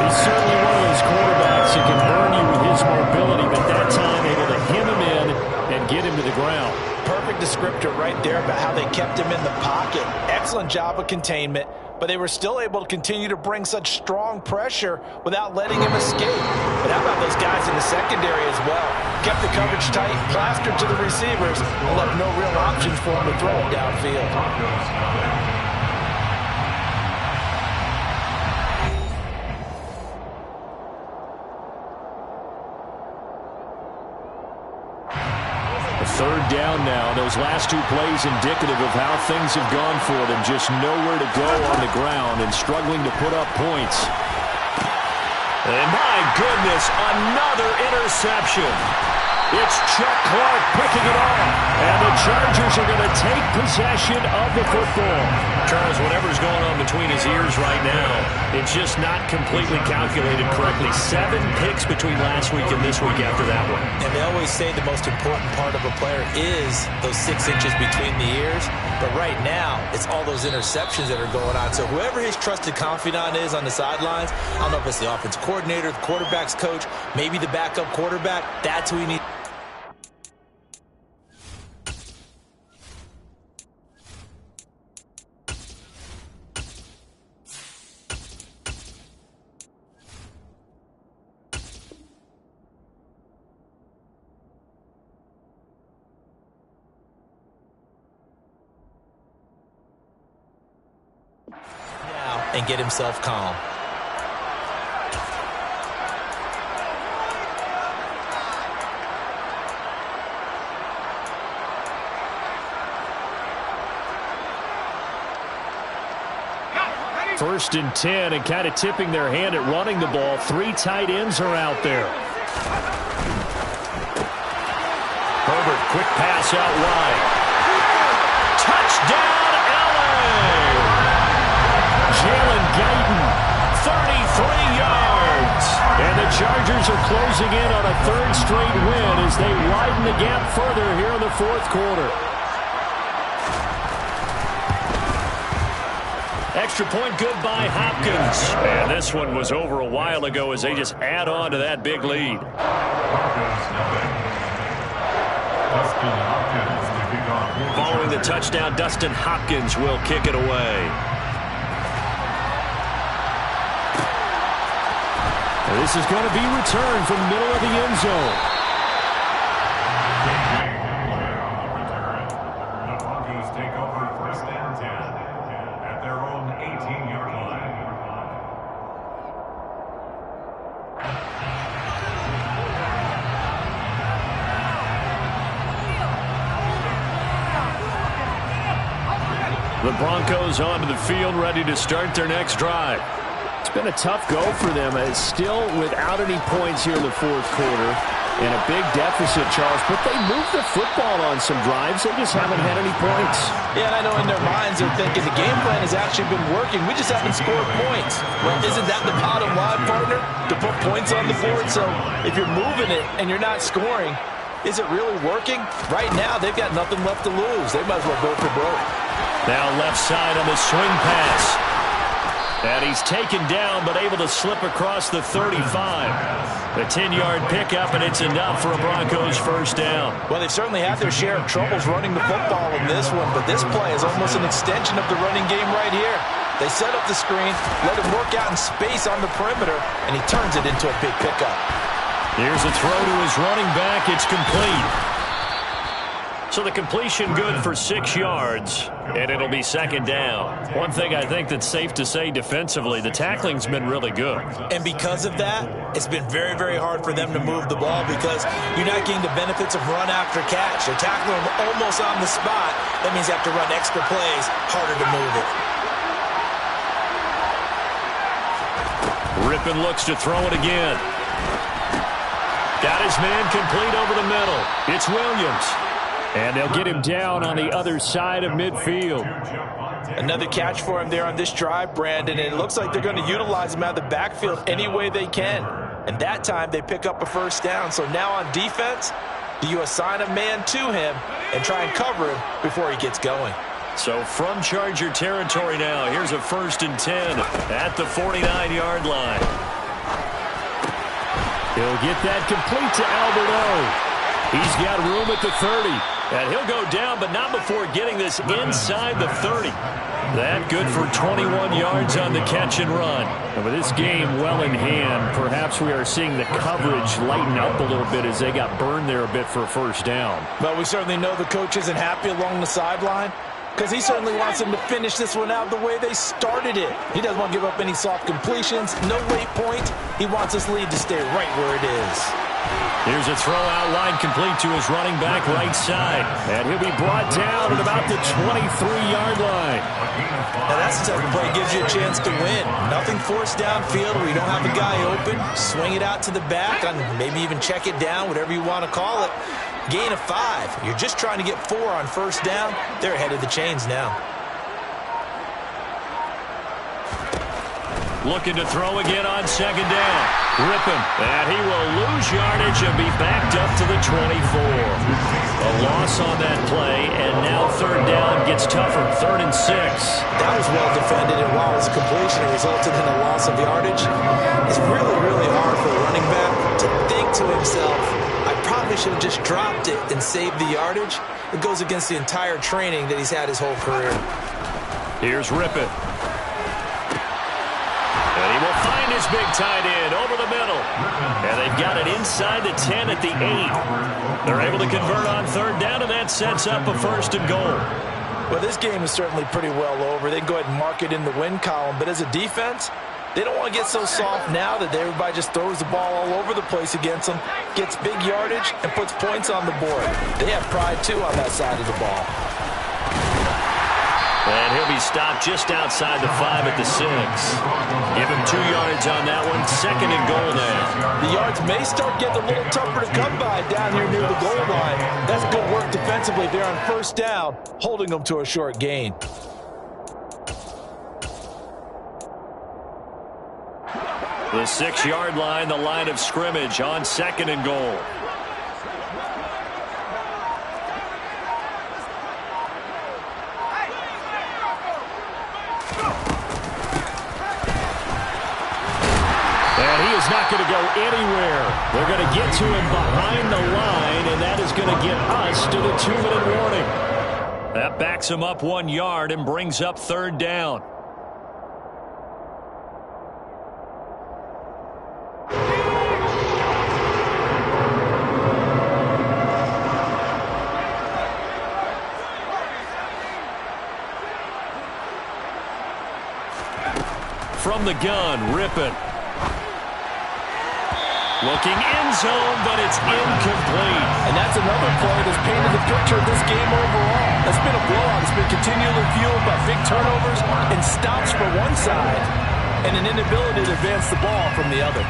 He's certainly one of those quarterbacks that can burn you with his mobility, but that time able to hem him in descriptor right there about how they kept him in the pocket. Excellent job of containment, but they were still able to continue to bring such strong pressure without letting him escape. But how about those guys in the secondary as well? Kept the coverage tight, plastered to the receivers, and left no real options for him to throw it downfield. Third down now. Those last two plays indicative of how things have gone for them. Just nowhere to go on the ground and struggling to put up points. And my goodness, another interception. It's Chuck Clark picking it off. And the Chargers are going to take possession of the football. Charles, whatever's going on between his ears right now, it's just not completely calculated correctly. 7 picks between last week and this week after that one. And they always say the most important part of a player is those 6 inches between the ears. But right now, it's all those interceptions that are going on. So whoever his trusted confidant is on the sidelines, I don't know if it's the offense coordinator, the quarterback's coach, maybe the backup quarterback, that's who he needs. And get himself calm. First and 10, and kind of tipping their hand at running the ball. 3 tight ends are out there. Herbert, quick pass out wide. Touchdown, LA! Jalen Guyton, 33 yards. And the Chargers are closing in on a 3rd straight win as they widen the gap further here in the 4th quarter. Extra point good by Hopkins. And this one was over a while ago as they just add on to that big lead. Following the touchdown, Dustin Hopkins will kick it away. This is going to be returned from the middle of the end zone. The Broncos take over 1st and 10 at their own 18-yard line. The Broncos onto the field, ready to start their next drive. It's been a tough go for them. It's still without any points here in the 4th quarter. And a big deficit, Charles. But they moved the football on some drives. They just haven't had any points. Yeah, and I know in their minds they're thinking the game plan has actually been working. We just haven't scored points. Well, isn't that the bottom line, partner? To put points on the board? So if you're moving it and you're not scoring, is it really working? Right now, they've got nothing left to lose. They might as well go for broke. Now left side on the swing pass. And he's taken down, but able to slip across the 35. A 10-yard pickup, and it's enough for a Broncos 1st down. Well, they've certainly had their share of troubles running the football in this one, but this play is almost an extension of the running game right here. They set up the screen, let him work out in space on the perimeter, and he turns it into a big pickup. Here's a throw to his running back. It's complete. So the completion good for 6 yards, and it'll be 2nd down. One thing I think that's safe to say defensively, the tackling's been really good. And because of that, it's been very, very hard for them to move the ball because you're not getting the benefits of run after catch. They're tackling them almost on the spot. That means you have to run extra plays, harder to move it. Rippon looks to throw it again. Got his man complete over the middle. It's Williams. And they'll get him down on the other side of midfield. Another catch for him there on this drive, Brandon, and it looks like they're going to utilize him out of the backfield any way they can. And that time they pick up a 1st down. So now on defense, do you assign a man to him and try and cover him before he gets going? So from Charger territory now, here's a 1st and 10 at the 49-yard line. He'll get that complete to Alberto. He's got room at the 30. And he'll go down, but not before getting this inside the 30. That good for 21 yards on the catch and run. And with this game well in hand, perhaps we are seeing the coverage lighten up a little bit as they got burned there a bit for a first down. But we certainly know the coach isn't happy along the sideline, because he certainly wants them to finish this one out the way they started it. He doesn't want to give up any soft completions, no late point. He wants this lead to stay right where it is. Here's a throw out line complete to his running back right side. And he'll be brought down at about the 23-yard line. Now that's the type of play that gives you a chance to win. Nothing forced downfield where you don't have a guy open. Swing it out to the back, and maybe even check it down, whatever you want to call it. Gain of 5. You're just trying to get 4 on first down. They're ahead of the chains now. Looking to throw again on second down. Ripping. And he will lose yardage and be backed up to the 24. A loss on that play, and now third down gets tougher. 3rd and 6. That was well defended, and while it was a completion, it resulted in a loss of yardage. It's really, really hard for a running back to think to himself, I probably should have just dropped it and saved the yardage. It goes against the entire training that he's had his whole career. Here's Rippon. And he will find his big tight end over the middle. And they've got it inside the 10 at the 8. They're able to convert on third down, and that sets up a 1st and goal. Well, this game is certainly pretty well over. They can go ahead and mark it in the win column. But as a defense, they don't want to get so soft now that everybody just throws the ball all over the place against them, gets big yardage, and puts points on the board. They have pride, too, on that side of the ball. And he'll be stopped just outside the 5 at the 6. Give him 2 yards on that one. 2nd and goal now. The yards may start getting a little tougher to come by down here near the goal line. That's good work defensively there on first down, holding them to a short gain. The 6-yard line, the line of scrimmage on 2nd and goal. And he is not going to go anywhere. They're going to get to him behind the line, and that is going to get us to the 2-minute warning. That backs him up 1 yard and brings up third down. From the gun, Rippon. Looking end zone, but it's incomplete. And that's another play that's painted the picture of this game overall. It's been a blowout. It's been continually fueled by big turnovers and stops for one side and an inability to advance the ball from the other.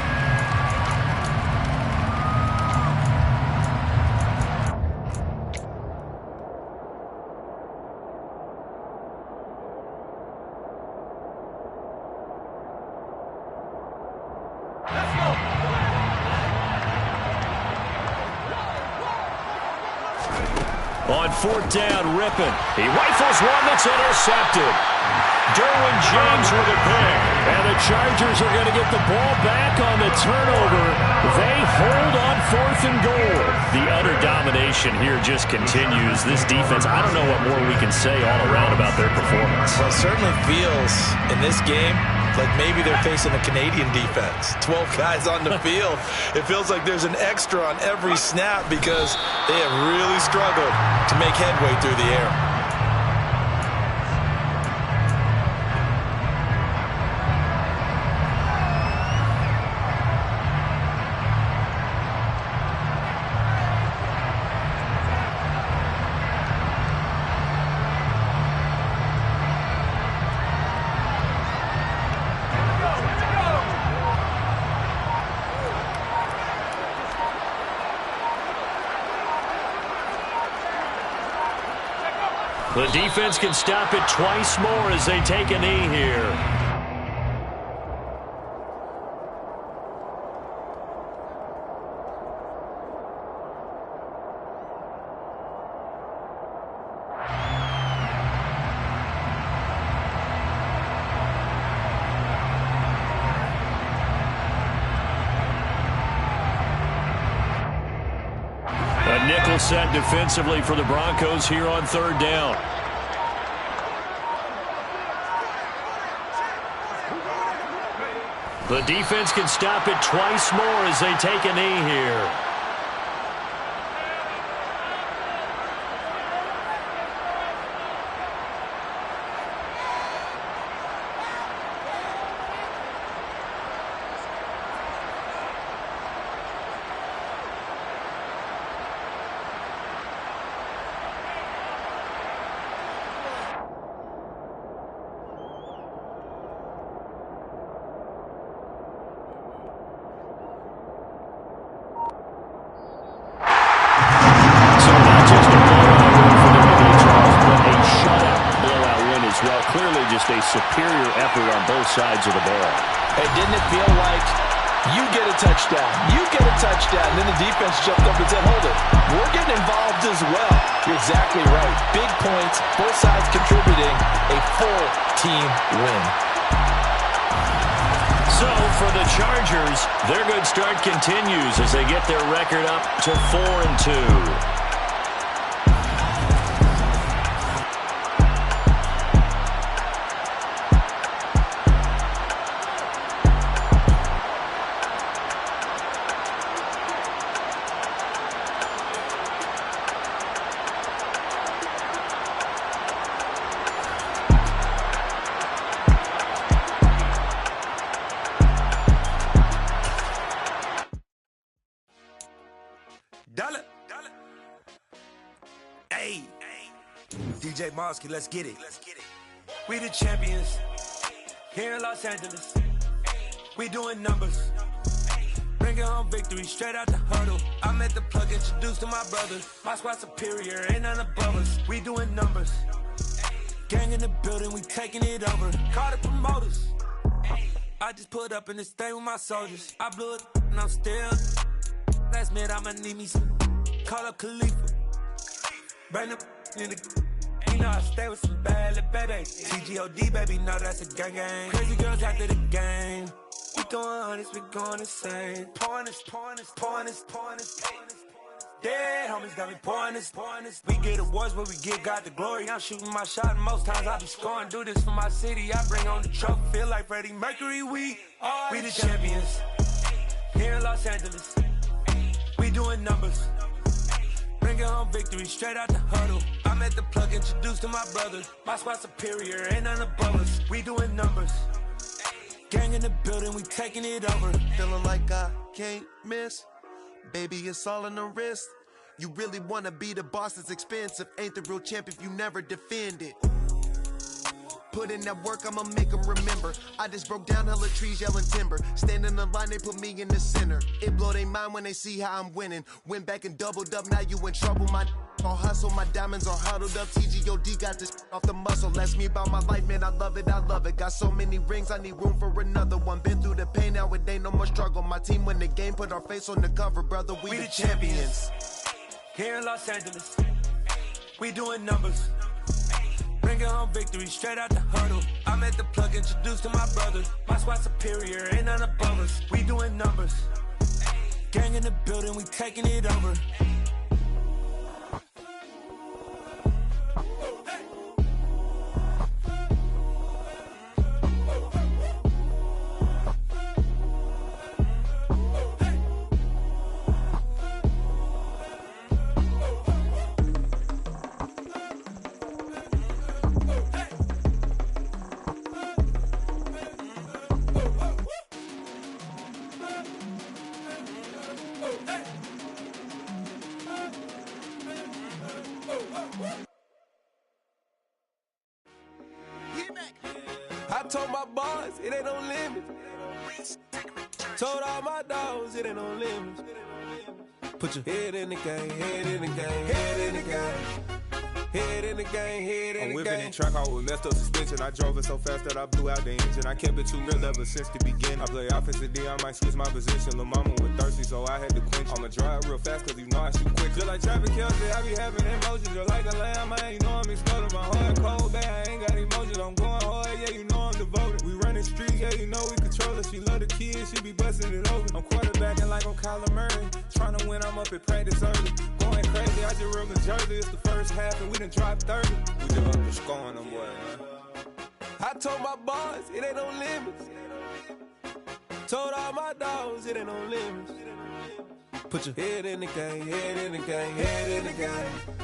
On fourth down, Rippon. He rifles one that's intercepted. Derwin James with a pick. And the Chargers are going to get the ball back on the turnover. They hold on 4th and goal. The utter domination here just continues. This defense, I don't know what more we can say all around about their performance. Well, it certainly feels in this game like maybe they're facing a Canadian defense. 12 guys on the field. It feels like there's an extra on every snap because they have really struggled to make headway through the air. The defense can stop it twice more as they take a knee here. A nickel will set defensively for the Broncos here on third down. The defense can stop it twice more as they take a knee here. A superior effort on both sides of the ball. Hey, didn't it feel like you get a touchdown, you get a touchdown, and then the defense jumped up and said, hold it, we're getting involved as well. You're exactly right. Big points, both sides contributing, a full team win. So for the Chargers, their good start continues as they get their record up to 4-2. Hey, DJ Mosky, let's get it. We the champions here in Los Angeles. We doing numbers. Bringing home victory straight out the huddle. I'm at the plug, introduced to my brothers. My squad superior, ain't none above us. We doing numbers. Gang in the building, we taking it over. Call the promoters. I just put up in this thing with my soldiers. I blew it and I'm still. Last minute, I'ma need me some. Call up Khalifa. Bring up in the. You know I stay with some bad little baby. TGOD, baby, know that's a gang gang. Crazy girls after the game. We going honest, we going insane. Pouring this. Dead homies got me pouring this. We get awards, but we give God the glory. I'm shooting my shot, and most times I be scoring. Do this for my city, I bring on the trophy. Feel like Freddie Mercury, we the champions. Here in Los Angeles, we doing numbers. Bringing home victory straight out the huddle. I'm at the plug, introduced to my brothers. My squad superior, ain't none above us. We doing numbers. Gang in the building, we taking it over. Feeling like I can't miss. Baby, it's all in the wrist. You really wanna be the boss, it's expensive. Ain't the real champ if you never defend it. Put in that work, I'ma make them remember. I just broke down hella trees, yelling timber. Stand in the line, they put me in the center. It blow their mind when they see how I'm winning. Went back and doubled up, now you in trouble. My all hustle, my diamonds are huddled up. TGOD got this off the muscle. Ask me about my life, man, I love it. Got so many rings, I need room for another one. Been through the pain, now it ain't no more struggle. My team win the game, put our face on the cover, brother. We the champions. Here in Los Angeles, we doing numbers. Bringing home victory straight out the huddle. I'm at the plug, introduced to my brothers. My squad superior, ain't none above us. We doing numbers. Gang in the building, we taking it over. I told my boys, it ain't no limits. Told all my dogs, it ain't no limits. Put your head in the game, head in the game, head in the game. Head in the game, head in the game. I'm whipping in track out with messed up suspension. I drove it so fast that I blew out the engine. I kept it too real ever since the beginning. I play offensive D, I might switch my position. Lil' mama was thirsty, so I had to quench. I'ma drive real fast, cause you know I shoot quick. Just like traffic Kelsey, I be having emotions. Just like a lamb, man, you know I'm exploding. My heart cold, bad, I ain't got emotions. I'm going hard, yeah, you know I'm devoted. We running streets, yeah, you know we control her. She love the kids, she be busting it over. I'm quarterbacking like I'm Kyler Murray. Trying to win, I'm up at practice early. Going crazy, I just rode the jersey. It's the first half and we done dropped 30. We just up and scoring them, boy, man. I told my boys, it ain't no limits. Told all my dogs, it ain't no limits. Put your head in the game, head in the game, head in the game.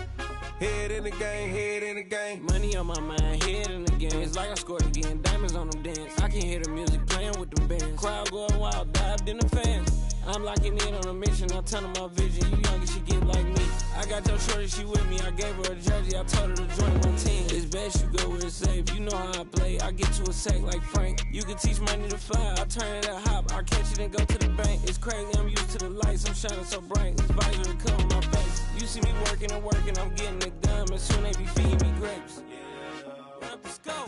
Head in the game, head in the game. Money on my mind, head in the game. It's like I scored again, diamonds on them dance. I can hear the music playing with them bands. Crowd going wild, dived in the fans. I'm locking in on a mission, I'm telling my vision. You young and she get like me. I got your shorty, she with me. I gave her a jersey, I told her to join my team. It's best you go where it's safe. You know how I play, I get to a sack like Frank. You can teach money to fly, I turn it a hop. I catch it and go to the bank. It's crazy, I'm used to the lights, I'm shining so bright. This visor will cover my face. You see me working and working, I'm getting it done. And soon they be feeding me grapes.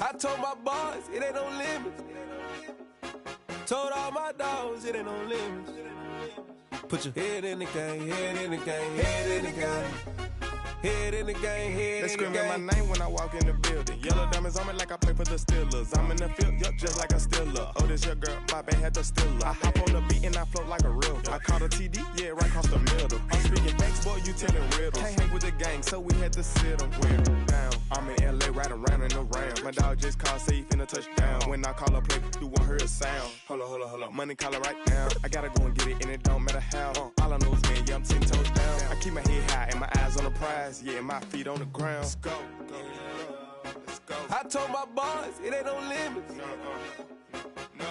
I told my boys, it ain't no limits. Told all my dogs, it ain't no limits. Put your head in the game, head in the game, head in the game. Head in the game, head in the game. They screaming my name when I walk in the building. Yellow diamonds on me like I play for the Steelers. I'm in the field, yup, just like a Steeler. Oh, this your girl, my band had the Steeler. I hop on the beat and I float like a river. I caught a TD, yeah, right across the middle. I'm speaking facts, boy, you telling riddles. Can't hang with the gang, so we had to sit them down. I'm in LA, right around in the round. My dog just called, say he finna touchdown. When I call a play, you won't hear a sound. Hold on, money caller right now. I gotta go and get it, and it don't matter how. All I know is man, yeah, I'm 10 toes down. I keep my head high and my eyes on the prize. Yeah, my feet on the ground. Let's go. I told my boys, it ain't no limits.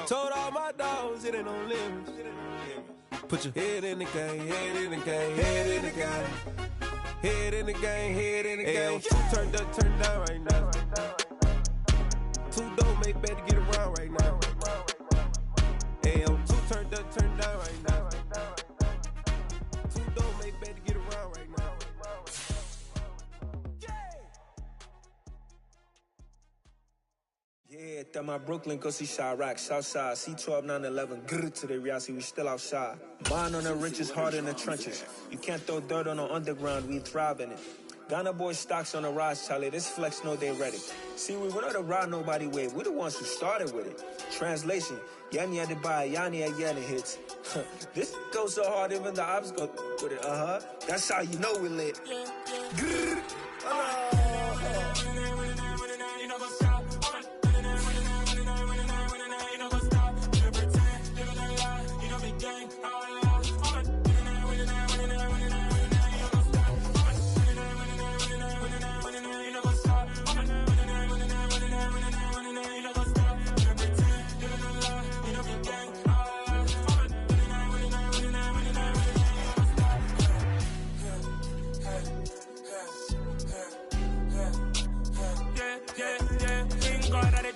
Told all my dogs, it ain't no limits. Put your head in the game, head in the game, head in the game. Head in the game, head in the game. Turned up, turned down right now. Too dope, make better get around right now. Hey, I'm too turned up, turned down right now. Too dope, make better get around right now. Yeah, that my Brooklyn, cause he Chirac, Southside, C12, 911, grrr to the reality, we still outside. Bond on the riches, hard in the trenches. You can't throw dirt on the underground, we thrive in it. Ghana boy stocks on the rise, Charlie, this flex know they ready. See, we were not the ride nobody with, we the ones who started with it. Translation, Yanni had to buy, Yanni had Yanni hits. This goes so hard, even the ops go with it, That's how you know we lit. Grrr,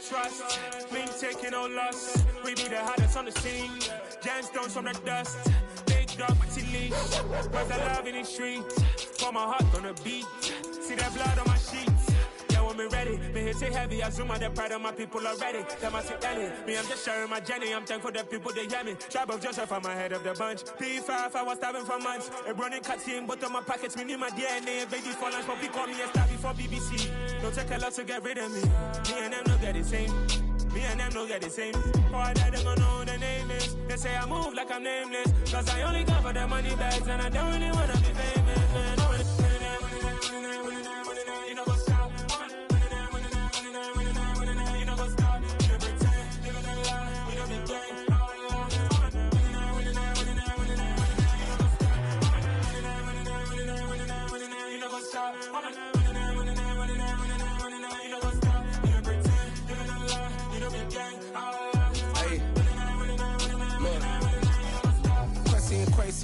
trust, we ain't taking no loss. We be the hottest on the scene. Gemstones from the dust. Big dog with your leash. Where's the love in the streets? For my heart on the beat. See that blood on my sheets. Yeah, when me ready, me hit it heavy. I zoom on the pride of my people already. Them I see Ellie. Me, I'm just sharing my journey. I'm thankful that people they hear me. Tribe of Joseph, I'm ahead of the bunch. P5, I was starving for months. A running cut team, but on my pockets, me need my DNA. Baby for lunch, but we call me a star before BBC. Don't take a lot to get rid of me. Me and them no get the same. Me and them no get the same. Oh, I died, they gon' know who the name is. They say I move like I'm nameless. Cause I only come for the money bags. And I don't really wanna be famous, man. You know what's up? You know what's up? You pretend, living a lie. You know the game. You know what's up?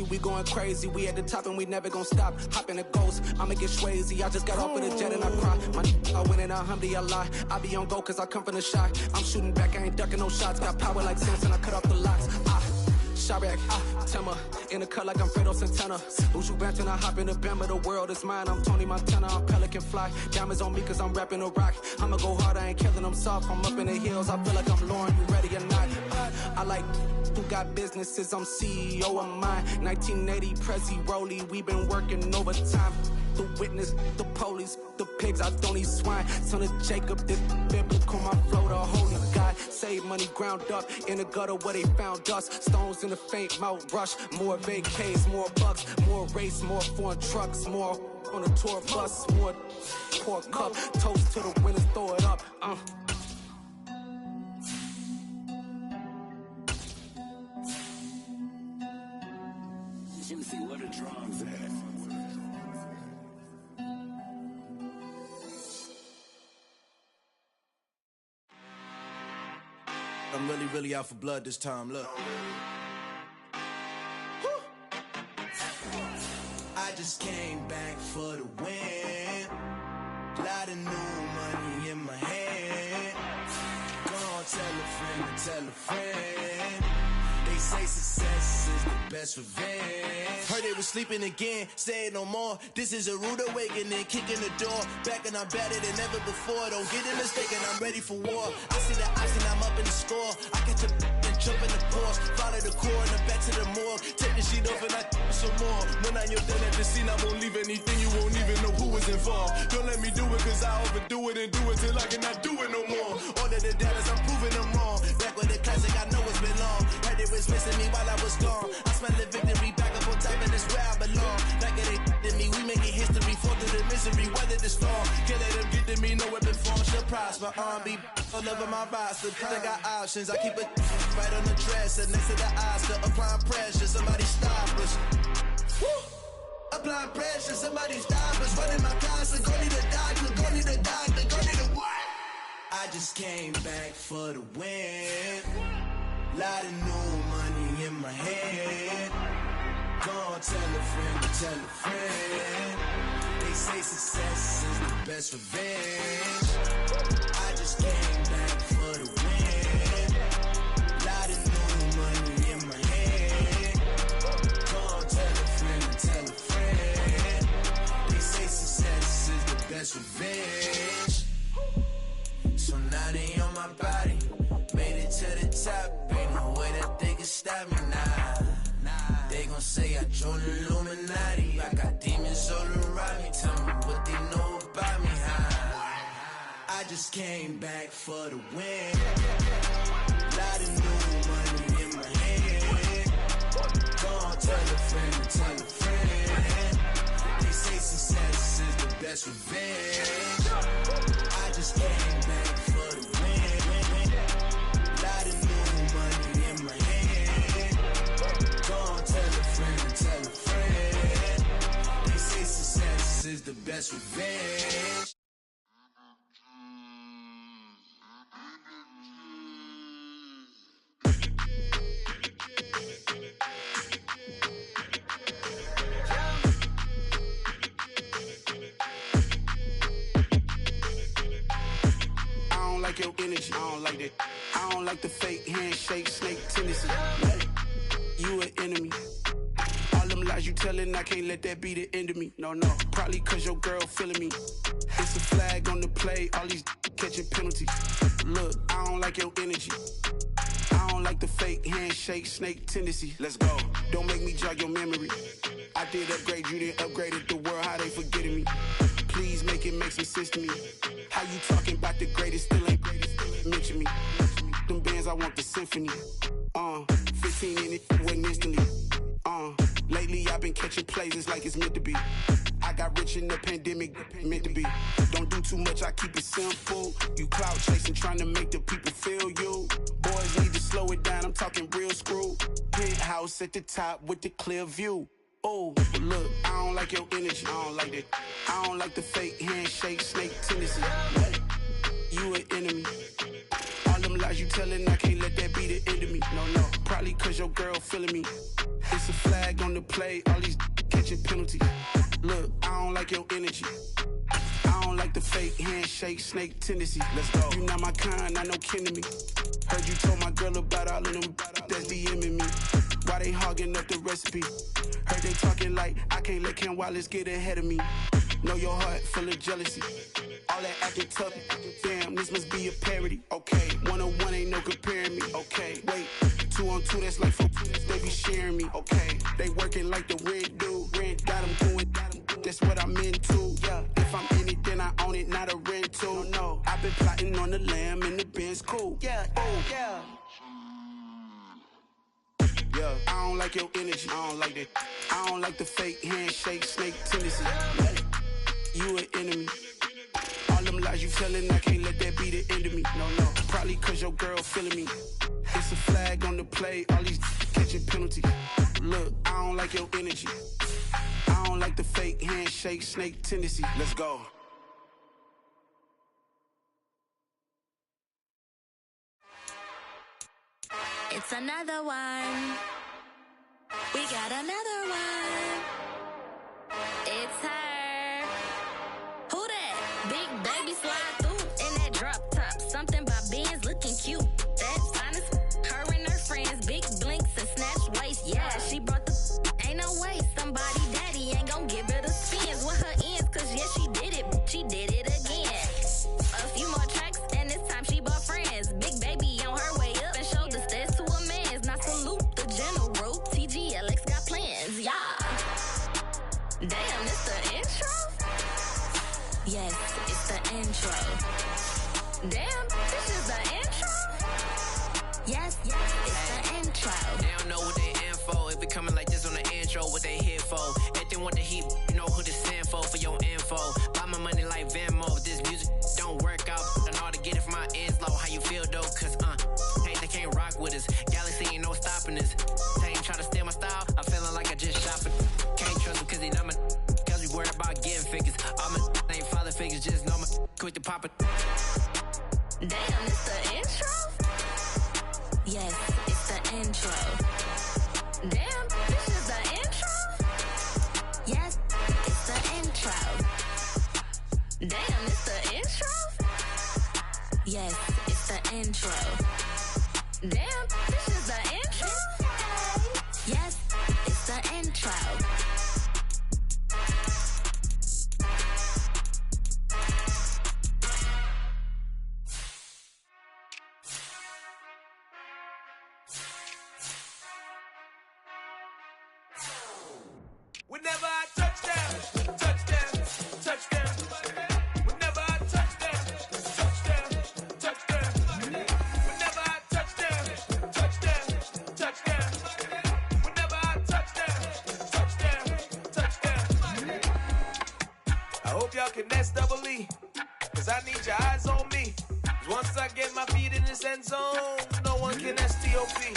We going crazy, we at the top and we never gon' stop. Hop in the ghost, I'ma get swayzy. I just got off of the jet and I cry. My I win in a Humvee, I lie. I be on go cause I come from the shot. I'm shooting back, I ain't ducking no shots. Got power like Samson, I cut off the locks. Chirac, Tema, in the cut like I'm Fredo Santana. Uju Banton, I hop in the Bama, the world is mine. I'm Tony Montana, I'm Pelican Fly. Diamonds on me cause I'm rapping a rock. I'ma go hard, I ain't killing them soft. I'm up in the hills, I feel like I'm Lauren, you ready or not? I like who got businesses, I'm CEO of mine. 1980, Prezi Rolly, we been working overtime. The witness, the police, the pigs, I don't eat swine. Son of Jacob, this biblical, my flow, the holy God. Save money ground up in the gutter where they found us. Stones in the faint mouth rush. More vacays, more bucks, more race, more foreign trucks, more on a tour bus, more pour cup. Toast to the winners, throw it up. Juicy, where the drums at? I'm really out for blood this time, look. I just came back for the win. Lot of new money in my hand. Gonna tell a friend. They say success is the best revenge. Heard they was sleeping again, say it no more. This is a rude awakening, kicking the door. Back and I'm better than ever before. Don't get it mistaken, I'm ready for war. I see the option, I'm up in the score. I catch a and jump in the course. Follow the core and the back to the morgue. Take the sheet off and I some more. When I'm done at the scene, I won't leave anything. You won't even know who was involved. Don't let me do it, cause I overdo it and do it till I cannot do it no more. All of the doubters, I'm proving them wrong. Back with the classic, I know it's been long. Heard it was missing me while I was gone. I smell the victory back up on top, and it's where I belong. Like it ain't to me, we making history. Fall through the misery, weather the storm. Can't let them get to me, no weapon form should prosper. Be all over my roster, I got options. I keep it right on the dresser, next to the Oscar. Applying pressure, somebody stop us. Woo! Applying pressure, somebody stop us. Running my closet, go need a doctor, go need a doctor, go need a what? I just came back for the win. Lot of new money in my hand. Gonna tell a friend. They say success is the best revenge. I just came back for the win. Lot of new money in my hand. Gonna tell a friend. They say success is the best revenge. So now they on my body. Made it to the top. Ain't no way that they can stop me now. They gon' say I joined the Illuminati. I got demons all around me. Tell me what they know about me, huh? I just came back for the win. Lot of new money in my hand. Gonna tell a friend. They say success is the best revenge. I just came back for the win. Lot of new money in my hand. Gonna tell a friend. They say success is the best revenge. I don't like your energy, I don't like that. I don't like the fake handshake, snake tendency. You an enemy. All them lies you telling, I can't let that be the end of me. No, probably cause your girl feeling me. It's a flag on the play, all these catching penalties. Look, I don't like your energy. I don't like the fake handshake, snake tendency. Let's go. Don't make me jog your memory. I did upgrade, you didn't upgrade it. The world, how they forgetting me. Please make it make some sense to me. How you talking about the greatest, still ain't greatest, mention me. Them bands, I want the symphony. 15 in it, wasn't instantly. Lately I've been catching plays, it's like it's meant to be. I got rich in the pandemic, meant to be. Don't do too much, I keep it simple. You clout chasing, trying to make the people feel you. Boys need to slow it down, I'm talking real screw. Penthouse at the top with the clear view. Oh, look, I don't like your energy, I don't like that. I don't like the fake handshake, snake tendency. You an enemy. All them lies you telling, I can't let that be the end of me. No, probably cause your girl feeling me. It's a flag on the play, all these catching penalties. Look, I don't like your energy. I don't like the fake handshake, snake tendency. Let's go. You not my kind, I know kin to me. Heard you told my girl about all of them that's DMing me. Why they hogging up the recipe? Heard they talking like I can't let Ken Wallace get ahead of me. Know your heart full of jealousy. All that acting tough, damn, this must be a parody. Okay, 1-on-1 ain't no comparing me. Okay, wait, 2-on-2, that's like 4, they be sharing me. Okay, they working like the rent dude. Rent got them doing, that's what I'm into. Yeah, if I'm in it, then I own it, not a rental. No, I've been plotting on the lamb in the Benz cool. Yeah. Yeah, I don't like your energy. I don't like that. I don't like the fake handshake, snake tendency. You an enemy. All them lies you telling, I can't let that be the end of me. No. Probably cause your girl feeling me. It's a flag on the play, all these catching penalties. Look, I don't like your energy. I don't like the fake handshake, snake tendency. Let's go. It's another one. We got another one. It's her. Who that? Big baby slide through in that drop top. Something by Benz looking cute. That's honest. Her and her friends, big blinks and snatch waist. Yeah, she brought the. Ain't no way somebody daddy ain't gon' give her the spins with her ends. Cause yeah, she did it. She did it again. A few more tracks and this time she bought friends. Big baby on her way up and showed the stairs to a man's. Now salute the general. TGLX got plans, yeah. Damn, it's the intro? Yes, it's the intro. Damn, this is the intro? Yes, it's the intro. They don't know what they in for. If we coming like this on the intro, what they here for? If they want the heat, you know who to send for your info. Buy my money like Venmo. If this music don't work out, I know how to get it from my ends low. How you feel though? Cause hey, they can't rock with us. Galaxy ain't no stopping us. They ain't try to steal my style. I'm feeling like I just shopping. Can't trust them cause they not my. Cause we worried about getting figures. All my ain't father figures, just know my quick to pop it. Damn, it's the intro? Yes, it's the intro. Damn, this is the intro? Yes, it's the intro. Damn, it's the intro? Yes, it's the intro. Damn, this is the intro? Yes, it's the intro. Whenever I touchdown, touchdown, touchdown. Whenever I touchdown, touchdown, touchdown. Whenever I touchdown, touchdown, touchdown. Whenever I touchdown, touchdown. I hope y'all can nest double E, cause I need your eyes on me. 'Cause once I get my feet in this end zone, no one can STOP.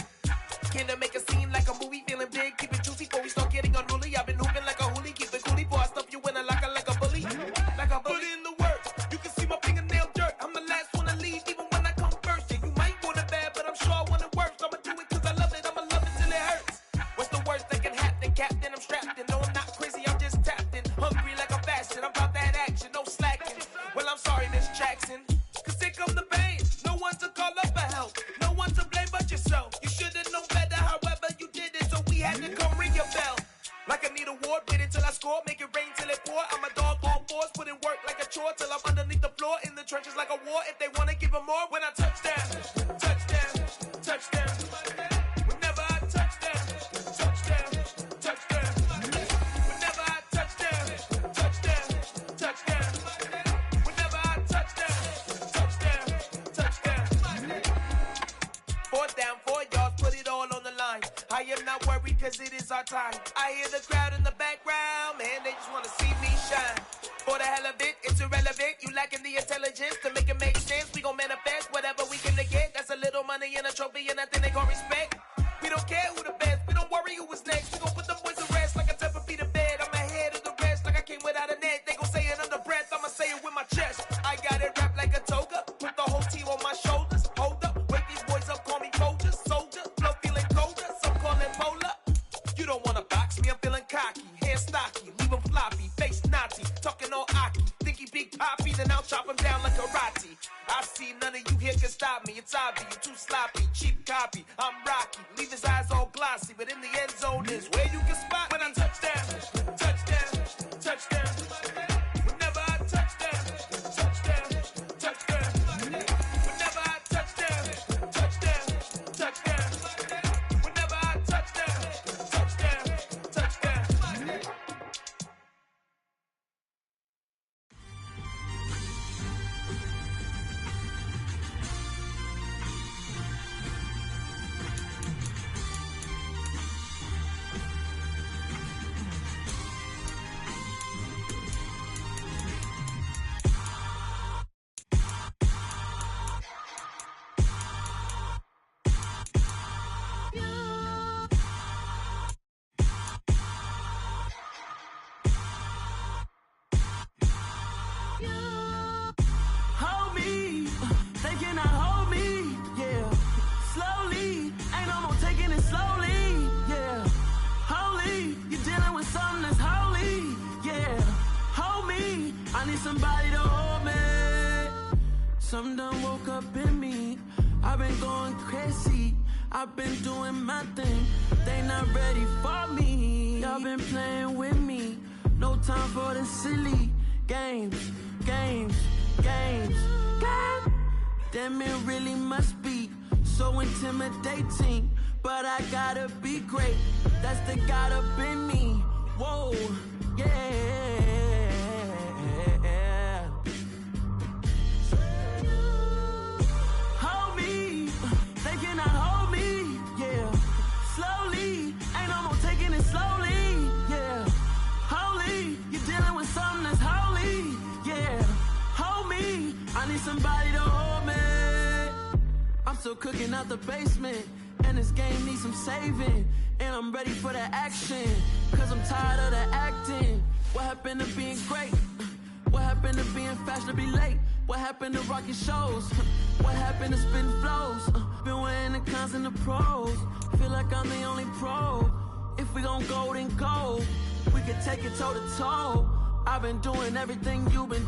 Can I make a scene like a movie, feeling big, keep it juicy before we start getting unruly. I've been hooping like a hoolie, keep it coolie before I stuff you in a locker like a bully. Like a bully. Put in the work, you can see my fingernail dirt. I'm the last one to leave, even when I come first. Yeah, you might want it bad, but I'm sure I want it worse. I'ma do it cause I love it, I'ma love it till it hurts. What's the worst that can happen, Captain? I'm strapped in, no I'm not crazy, I'm just tapped in. Hungry like a fashion, I'm about that action, no slacking. Well, I'm sorry, Miss Jackson, cause here come the pain. No one to call up for help, no one to blame but yourself. You should've known better, however you did it, so we had to come ring your bell. Like I need a award, wait until I score, make it rain till it pour. I'm a dog on fours, put in work like a chore till I'm underneath the floor, in the trenches like a war. If they wanna give them more, when I touchdown, touchdown, touchdown. Whenever I touchdown, touchdown, touchdown. Whenever I touchdown, touchdown, touchdown. Whenever I touchdown, touchdown. Fourth down, 4 yards, put it all on the line. I am not worried cause it is our time. I hear the crowd in the background, man, they just wanna see me shine. For the hell of it, it's irrelevant. You lacking the intelligence to make it make sense. We gon' manifest whatever we can to get. That's a little money and a trophy and nothing they gon' respect. We don't care who the best, we don't worry who was next. We gon' put the boys to rest like a type of feet in bed. I'm ahead of the rest like I came without a net. They gon' say it under breath, I'ma say it with my chest. I got it wrapped like a toga, put the whole team on my shoulders. Hold up, wake these boys up, call me soldier, soldier. Flow feeling colder, some call it polar. You don't wanna box me, I'm feeling cocky. Hair stocky, leave him floppy, face naughty. Talking all aki, think he big poppy, then I'll chop him down like karate. I see none of you here can stop me. It's obvious, you're too sloppy, cheap copy. I'm Rocky, leave his eyes all glossy, but in the end zone is where you can spot when I touchdown, touchdown, touchdown. Whenever I touchdown, touchdown, touchdown. Whenever I touchdown, touchdown, touchdown. Whenever I touchdown, touchdown, touchdown. slowly, yeah. Holy, you're dealing with something that's holy, yeah. Hold me, I need somebody to hold me. Something done woke up in me. I've been going crazy. I've been doing my thing. They not ready for me. Y'all been playing with me. No time for the silly games. God damn, it really must be so intimidating. But I gotta be great. That's the God up in me. Whoa, yeah. Hold me, they cannot hold me, yeah. Slowly, ain't no more taking it slowly, yeah. Holy, you're dealing with something that's holy, yeah. Hold me, I need somebody to hold me. I'm still cooking out the basement, and this game needs some saving. And I'm ready for the action, cause I'm tired of the acting. What happened to being great? What happened to being fashionably late? What happened to rocking shows? What happened to spitting flows? Been wearing the cons and the pros. Feel like I'm the only pro. If we gon' go, then go. We can take it toe to toe. I've been doing everything you've been